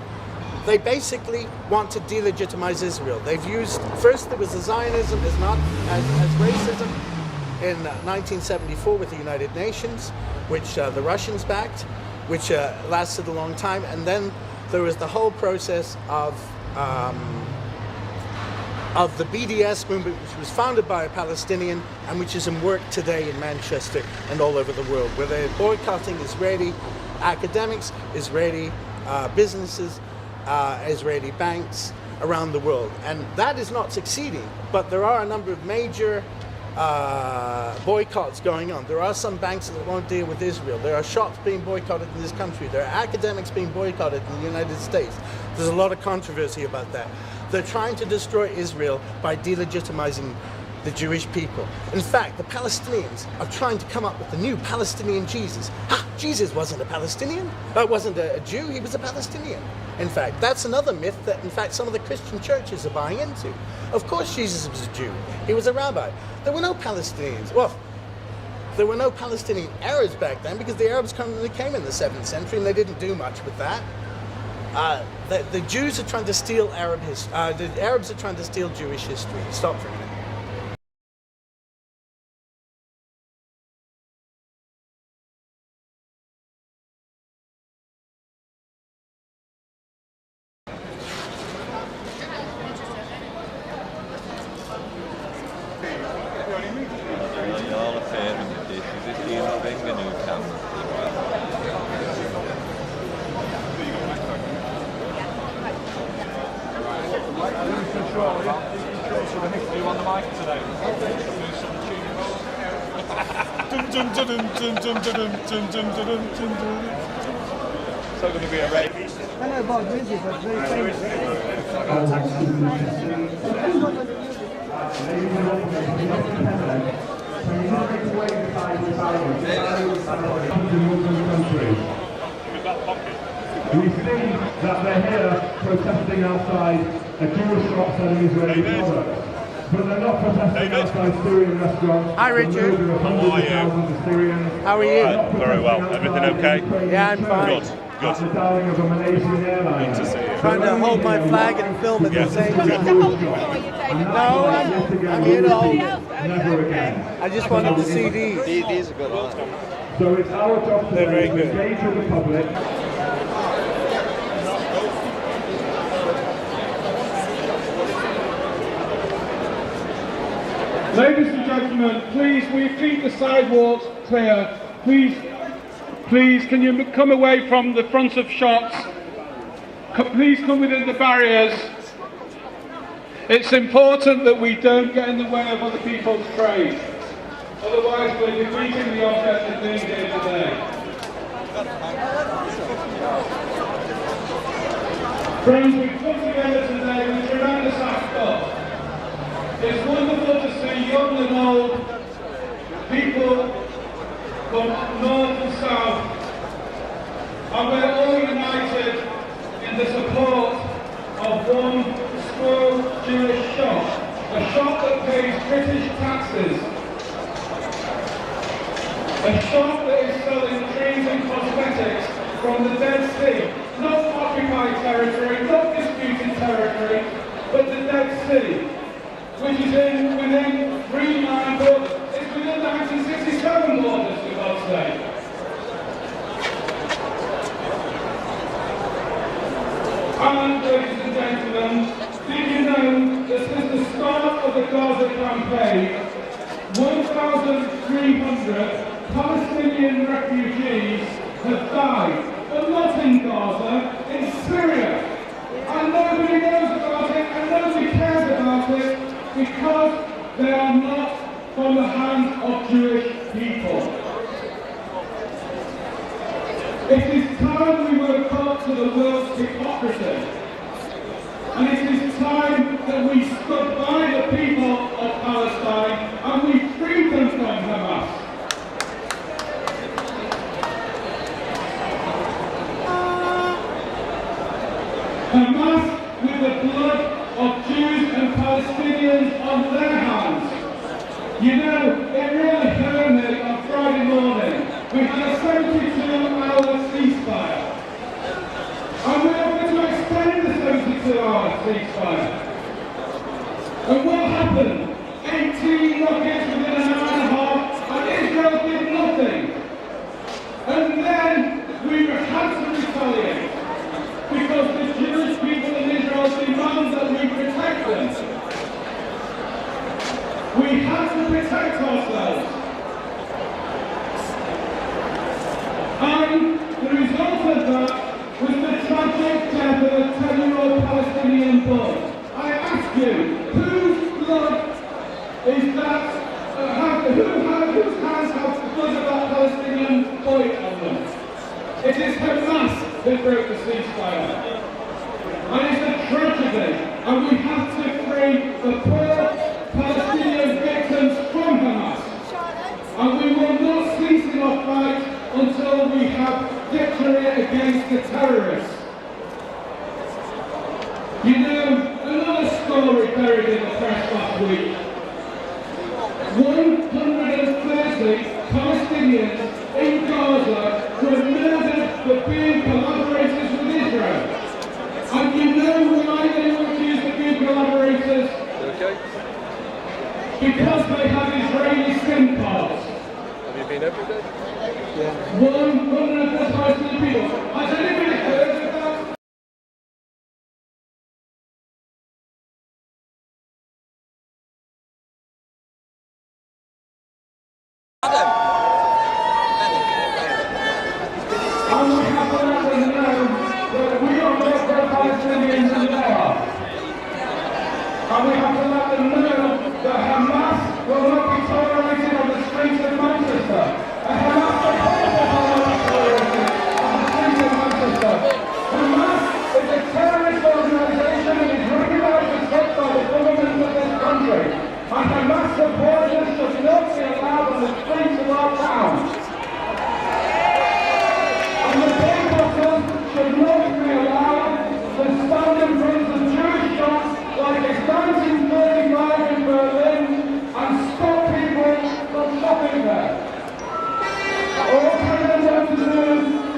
They basically want to delegitimize Israel. They've used, first there was the Zionism as racism in 1974 with the United Nations, which the Russians backed, which lasted a long time, and then there was the whole process of the BDS movement, which was founded by a Palestinian and which is in work today in Manchester and all over the world, where they're boycotting Israeli academics, Israeli businesses, Israeli banks around the world. And that is not succeeding, but there are a number of major boycotts going on. There are some banks that won't deal with Israel. There are shops being boycotted in this country. There are academics being boycotted in the United States. There's a lot of controversy about that. They're trying to destroy Israel by delegitimizing the Jewish people. In fact, the Palestinians are trying to come up with the new Palestinian Jesus. Jesus wasn't a Palestinian. Wasn't a Jew. He was a Palestinian. In fact, that's another myth that, in fact, some of the Christian churches are buying into. Of course Jesus was a Jew. He was a rabbi. There were no Palestinians. Well, there were no Palestinian Arabs back then because the Arabs came in the 7th century and they didn't do much with that. The Jews are trying to steal Arab history. The Arabs are trying to steal Jewish history. Stop for a minute. you on the mic today? It's not going to be a race. I know about music, but very famous. We see that they're here protesting outside a Jewish shop selling Israeli products. But they're not protesting outside Syrian restaurants. Hi, Richard. How are you? How are you? Very well. Everything okay? Yeah, I'm fine. Good. Good. The dying of a Malaysian airline. Good to see you. Trying to hold my flag and film at the same time. No, I'm here to hold it. Never again. I just wanted to see these. These are good, aren't they? So it's our job today to engage with the public. Ladies and gentlemen, please, we keep the sidewalks clear. Please, can you come away from the front of shops? Please come within the barriers. It's important that we don't get in the way of other people's trade. Otherwise, we're defeating the object of being here today. Friends, we've come together today with tremendous aspect. It's wonderful to see young and old people from north and south, and we're all united in the support of one small Jewish shop, a shop that pays British taxes, a shop that is selling creams and cosmetics from the Dead Sea, not occupied territory, not disputed territory, but the Dead Sea, which is within Greenland, but it's within the 1967 borders, for God's sake. And, ladies and gentlemen, did you know that since the start of the Gaza campaign, 1,300 Palestinian refugees have died, but not in Gaza, in Syria. And nobody knows about it, and nobody cares about it, because they are not from the hands of Jewish people. It is time we woke up to the world's hypocrisy. And it is time that we stood by the people of Palestine and we freed them from Hamas. Hamas with the blood of Jews and Palestinians on their hands. You know, it really hurt me on Friday morning. We had a 72-hour ceasefire. And we are going to extend the 72-hour ceasefire. And what happened? 18 rockets within an hour and a half, and Israel did nothing. And then we had to retaliate, because the Jewish people in Israel demand that we protect them. We have to protect ourselves. And the result of that was the tragic death of a 10-year-old Palestinian boy. I ask you, whose blood is that? Whose hands have the blood of that Palestinian boy on them? It is Hamas that broke the ceasefire. And it's a tragedy. And we have to free the poor Palestinian victims from Hamas. And we will not cease in our fight until we have victory against the terrorists. You know, another story buried in the press last week. 130 Palestinians in Gaza were murdered for being collaborators with Israel. And you know why they were accused of being collaborators? Okay. Because they had Israeli SIM cards. Have you been every day? Yeah. 130 people. Has anybody heard of that? And we have to let them know that we are not the Palestinians and they are. And we have to let them know that Hamas will not be tolerated on the streets of Manchester. And Hamas supporters will not be tolerated on the streets of Manchester. Hamas is a terrorist organisation and is recognised as such by the government of this country. And Hamas supporters should not be allowed on the streets of our town. And the people should not be allowed to stand in front of Jewish shops like it's 1935 in Berlin and stop people from shopping there. All President wants to do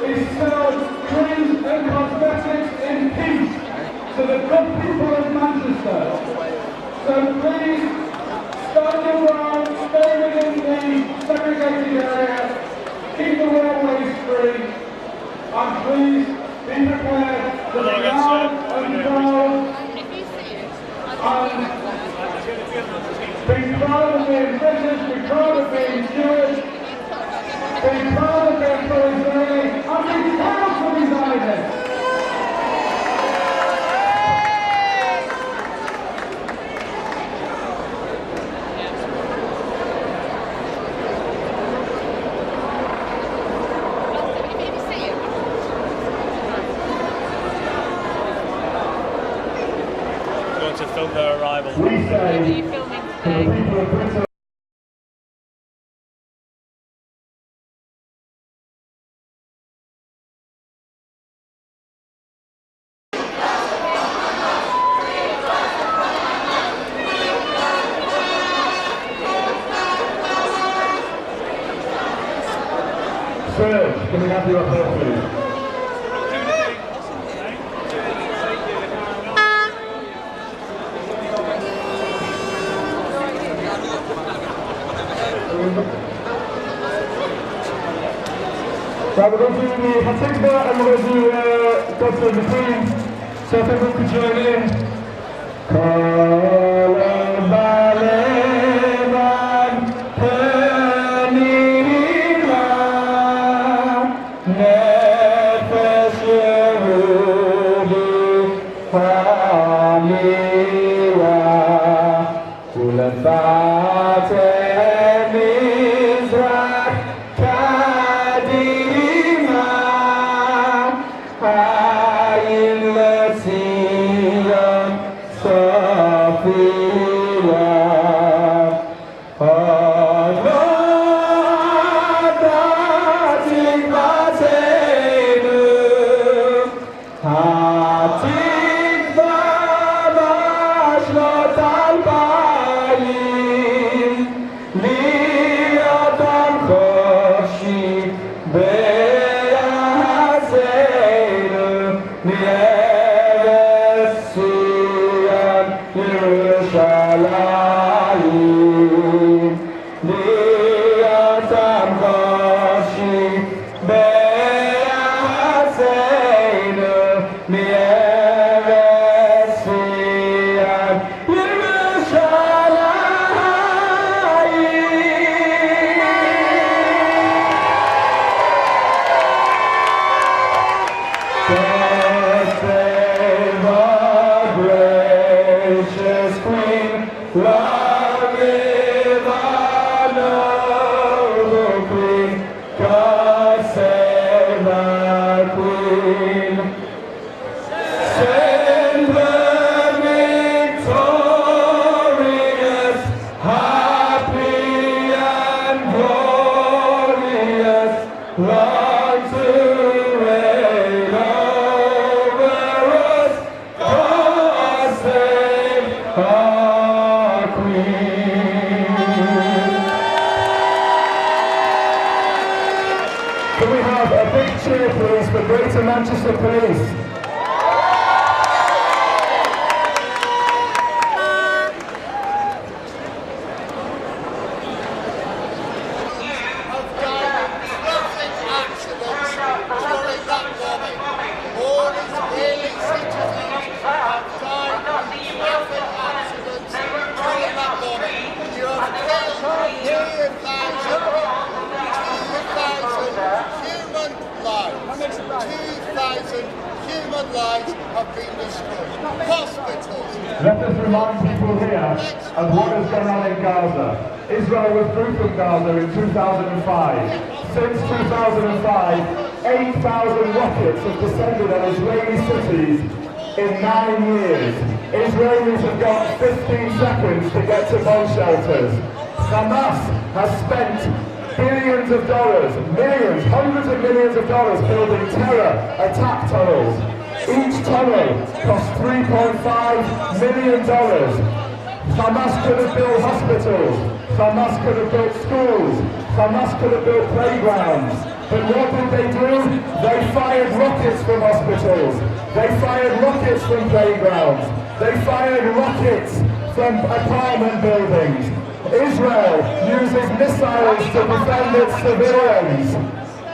is sell creams and cosmetics in peace to the good people of Manchester. So please, stand your ground, stay within the segregated area, keep the railways free, and please be prepared to be loud and bold and be proud of being British, be proud of being Jewish, be proud of being pro-Israeli, and be proud to be Zionist. To film their arrival. We say Are you filming today? Serge, can we have your applause, please? Right, we're going to do the Hatikva and we're going to do God's in Between. So if everyone could join in. Can we have a big cheer, please, for Greater Manchester Police? lives have been destroyed. Hospitals. Let us remind people here of what has gone on in Gaza. Israel withdrew from Gaza in 2005. Since 2005, 8,000 rockets have descended on Israeli cities in 9 years. Israelis have got 15 seconds to get to bomb shelters. Hamas has spent billions of dollars, millions, hundreds of millions of dollars building terror attack tunnels. Each tunnel cost $3.5 million. Hamas could have built hospitals, Hamas could have built schools, Hamas could have built playgrounds. But what did they do? They fired rockets from hospitals. They fired rockets from playgrounds. They fired rockets from apartment buildings. Israel uses missiles to defend its civilians.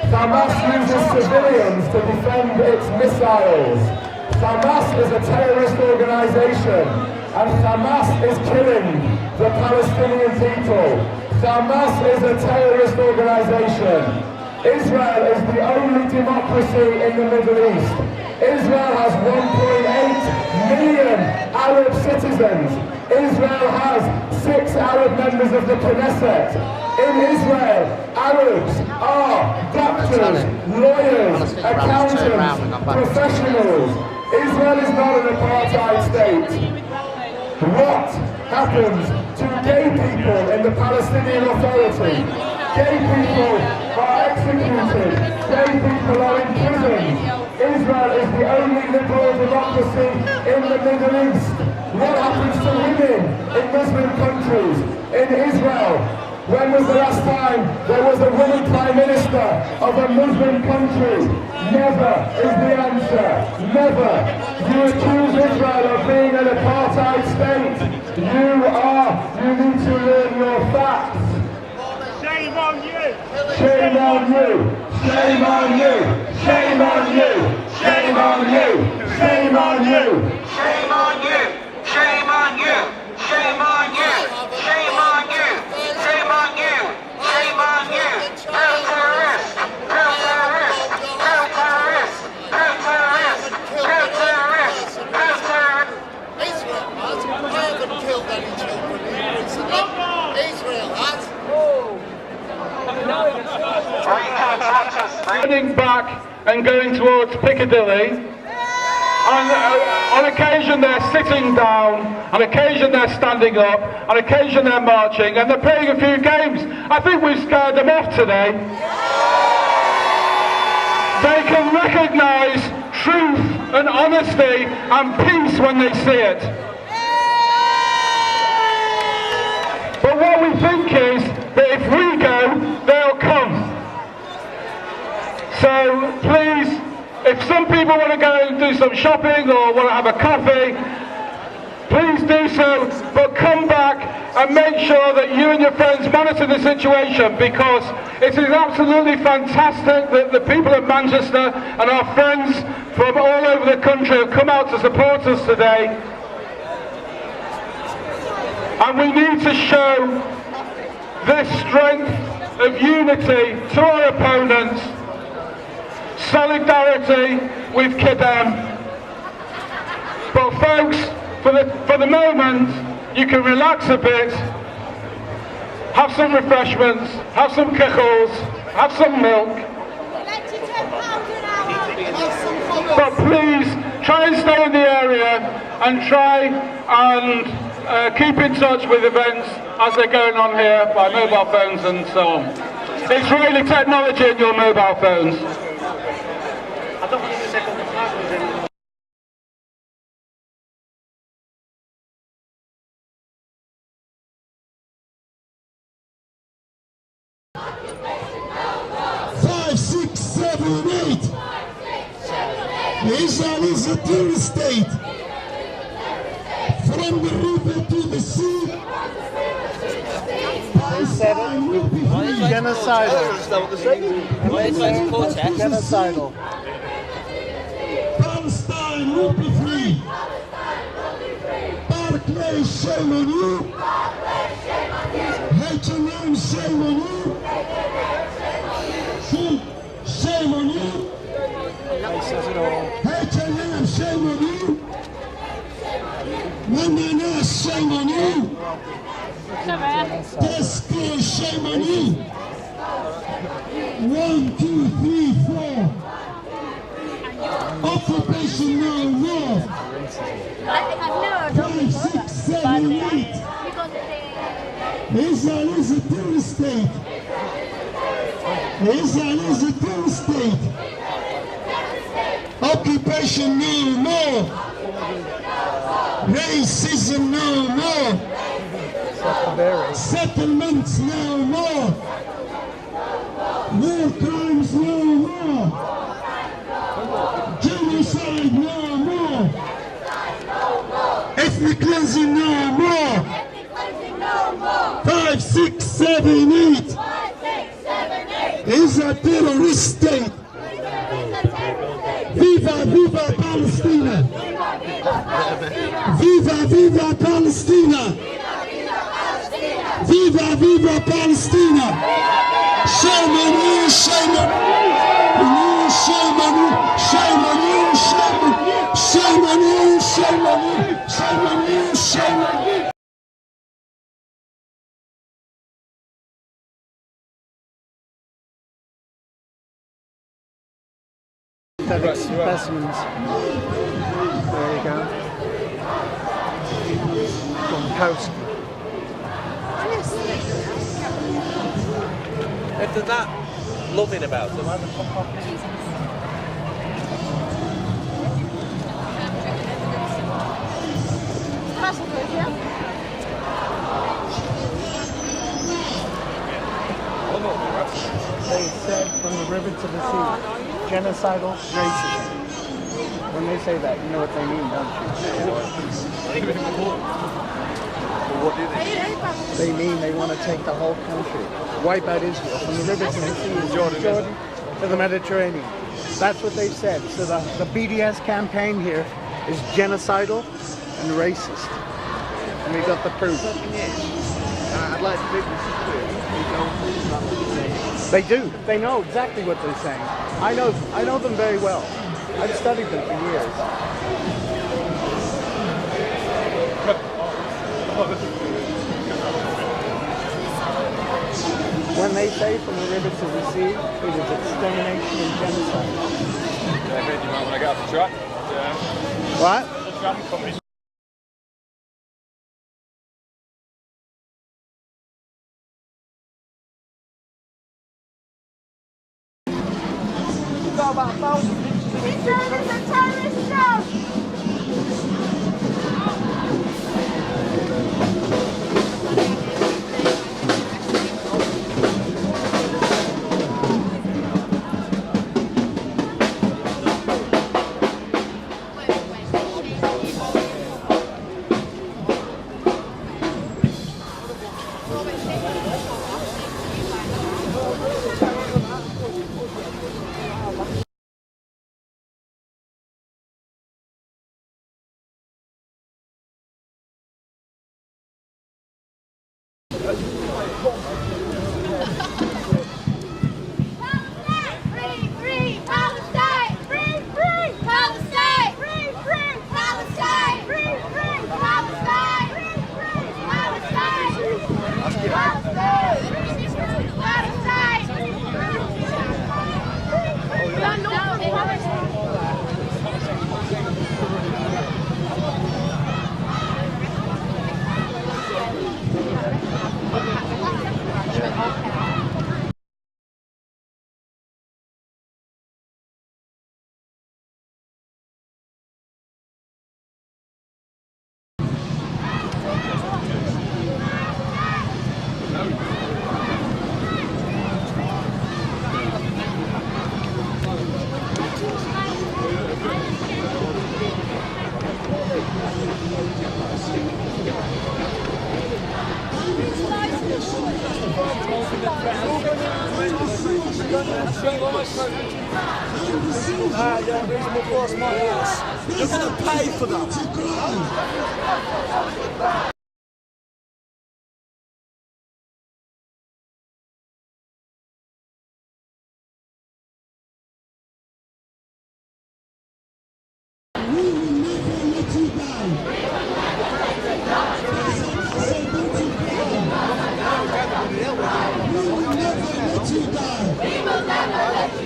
Hamas uses civilians to defend its missiles. Hamas is a terrorist organization, and Hamas is killing the Palestinian people. Hamas is a terrorist organization. Israel is the only democracy in the Middle East. Israel has 1.8 million Arab citizens. Israel has 6 Arab members of the Knesset. In Israel, Arabs are doctors, lawyers, accountants, professionals. Israel is not an apartheid state. What happens to gay people in the Palestinian Authority? Gay people are executed. Gay people are imprisoned. Israel is the only liberal democracy in the Middle East. What happens to women in Muslim countries? In Israel, when was the last time there was a woman prime minister of a Muslim country? Never is the answer. Never. You accuse Israel of being an apartheid state. You need to learn your facts. Shame on you! Shame on you! Shame on you! Shame on you! Shame on you! Shame on you! Shame on you! Shame on you! Shame on you! Shame on you! Shame on you! Shame on you! Real terrorist! Real terrorist! Real terrorist! Real terrorist! Real terrorist! Real terrorist! Israel has. I haven't killed any children recently. Israel has. Turning back and going towards Piccadilly. On occasion they're sitting down, on occasion they're standing up, on occasion they're marching, and they're playing a few games. I think we've scared them off today. They can recognise truth and honesty and peace when they see it. But what we think is that if we go, they'll come. So please, if some people want to go and do some shopping or want to have a coffee, please do so, but come back and make sure that you and your friends monitor the situation, because it is absolutely fantastic that the people of Manchester and our friends from all over the country have come out to support us today. And we need to show this strength of unity to our opponents, solidarity with Kedem. But folks, for the moment, you can relax a bit, have some refreshments, have some kachos, have some milk. But please, try and stay in the area and try and keep in touch with events as they're going on here by mobile phones and so on. Israeli technology in your mobile phones. I don't want to take all the photos in. Israel is a terrorist state. From the river to the sea. Palestine will be free. Genocidal. Genocidal. Palestine will be free. Barclay, shame on you. H&M, shame on you. Shame on you. He says it all. H&M, shame on you. Women, shame on you. Tesco, shame on you. 1, 2, 3, 4. Occupation no more. 5, 6, 7, 8. Israel is a terrorist state. Israel is a terrorist state. Occupation no more. Racism no more. Settlements no more. War crimes no more. Genocide no more. Ethnic cleansing no more. 5, 6, 7, 8 is a terrorist state. Viva, viva Palestina! Viva, viva Palestina! Viva, viva Palestina! Shame on you, shame on you, shame on you, shame on you, shame on you, shame on you, shame on you, shame on you. Specimens. There you go. From Coast. If they're that loving about them, why the fuck off? They said from the river to the sea, genocidal racism. When they say that, you know what they mean, don't you? Well, what do they mean? They mean they want to take the whole country, wipe out Israel, from the river to the sea, Jordan to the Mediterranean. That's what they said. So the BDS campaign here is genocidal and racist. And we got the proof. I'd like to think this is clear. They do. They know exactly what they're saying. I know them very well. I've studied them for years. When they say from the river to the sea, it is extermination and genocide. You might want to get off the track. What? The tram company's got about 1,000 pictures of it. Israel is a terrorist state! You're going to pay for that.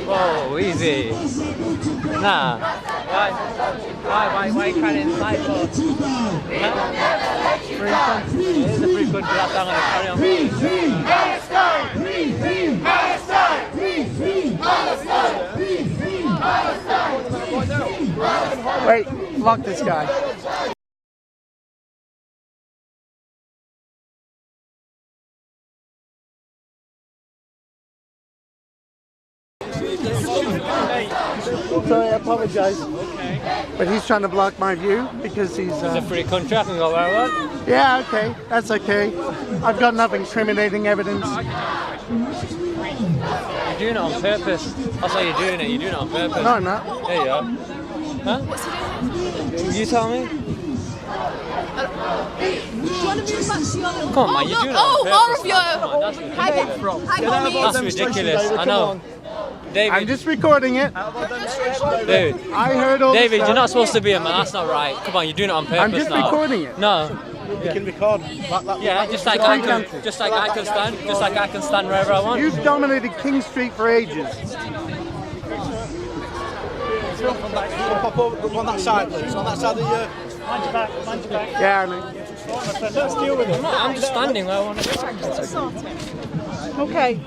Whoa, easy. Nah. Why are you trying to incite for? Free country. It is a free country, that's how I'm going to carry on. Wait, block this guy. Sorry, I apologize. But he's trying to block my view because he's... It's a free country, I can go where I want. Yeah, okay, that's okay. I've got enough incriminating evidence. You're doing it on purpose. That's why you're doing it. You're doing it on purpose. No, I'm not. There you are. Huh? You tell me. Come on, man, you're doing it on purpose. More of your... That's ridiculous. I know. David. I'm just recording it. Dude. I heard all David, the you're not supposed to be a man. That's not right. Come on, you're doing it on purpose. I'm just now. recording it. No. You can record. Yeah, just like I can stand wherever I want. You've dominated King Street for ages. Pop over on that side, please. On that side of the... Mind your back, mind your back. Yeah, I mean. Let's deal with it. I'm just standing where I want to go. Okay.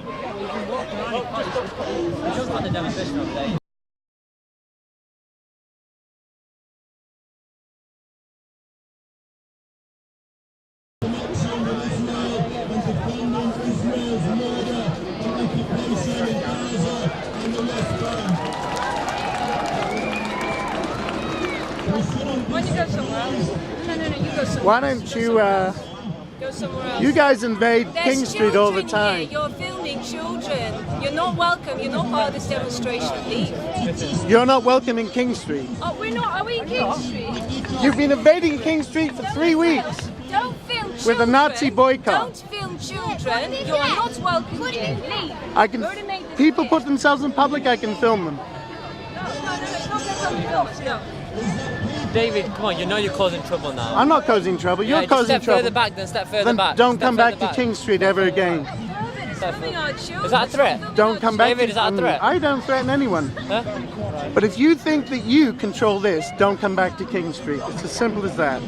Why don't you go somewhere else? No, you go somewhere Why don't you, go somewhere else. you guys invade There's King Street all the children time. Here. You're filming children. You're not welcome. You're not part of this demonstration. Leave. You're not welcome in King Street. Oh, we're not. Are we in King Street? You've been invading King Street for 3 weeks. Don't film children. With a Nazi boycott. Don't film children. You are not welcome here. Leave. I can. People put themselves in public. I can film them. No, it's not. David, come on, you know you're causing trouble now. I'm not causing trouble. You're causing step trouble. Further back, then step further Then back. don't Step come back further to King Street ever again. Is that a threat? Don't come back. David, is that a threat? I don't threaten anyone. Huh? But if you think that you control this, don't come back to King Street. It's as simple as that.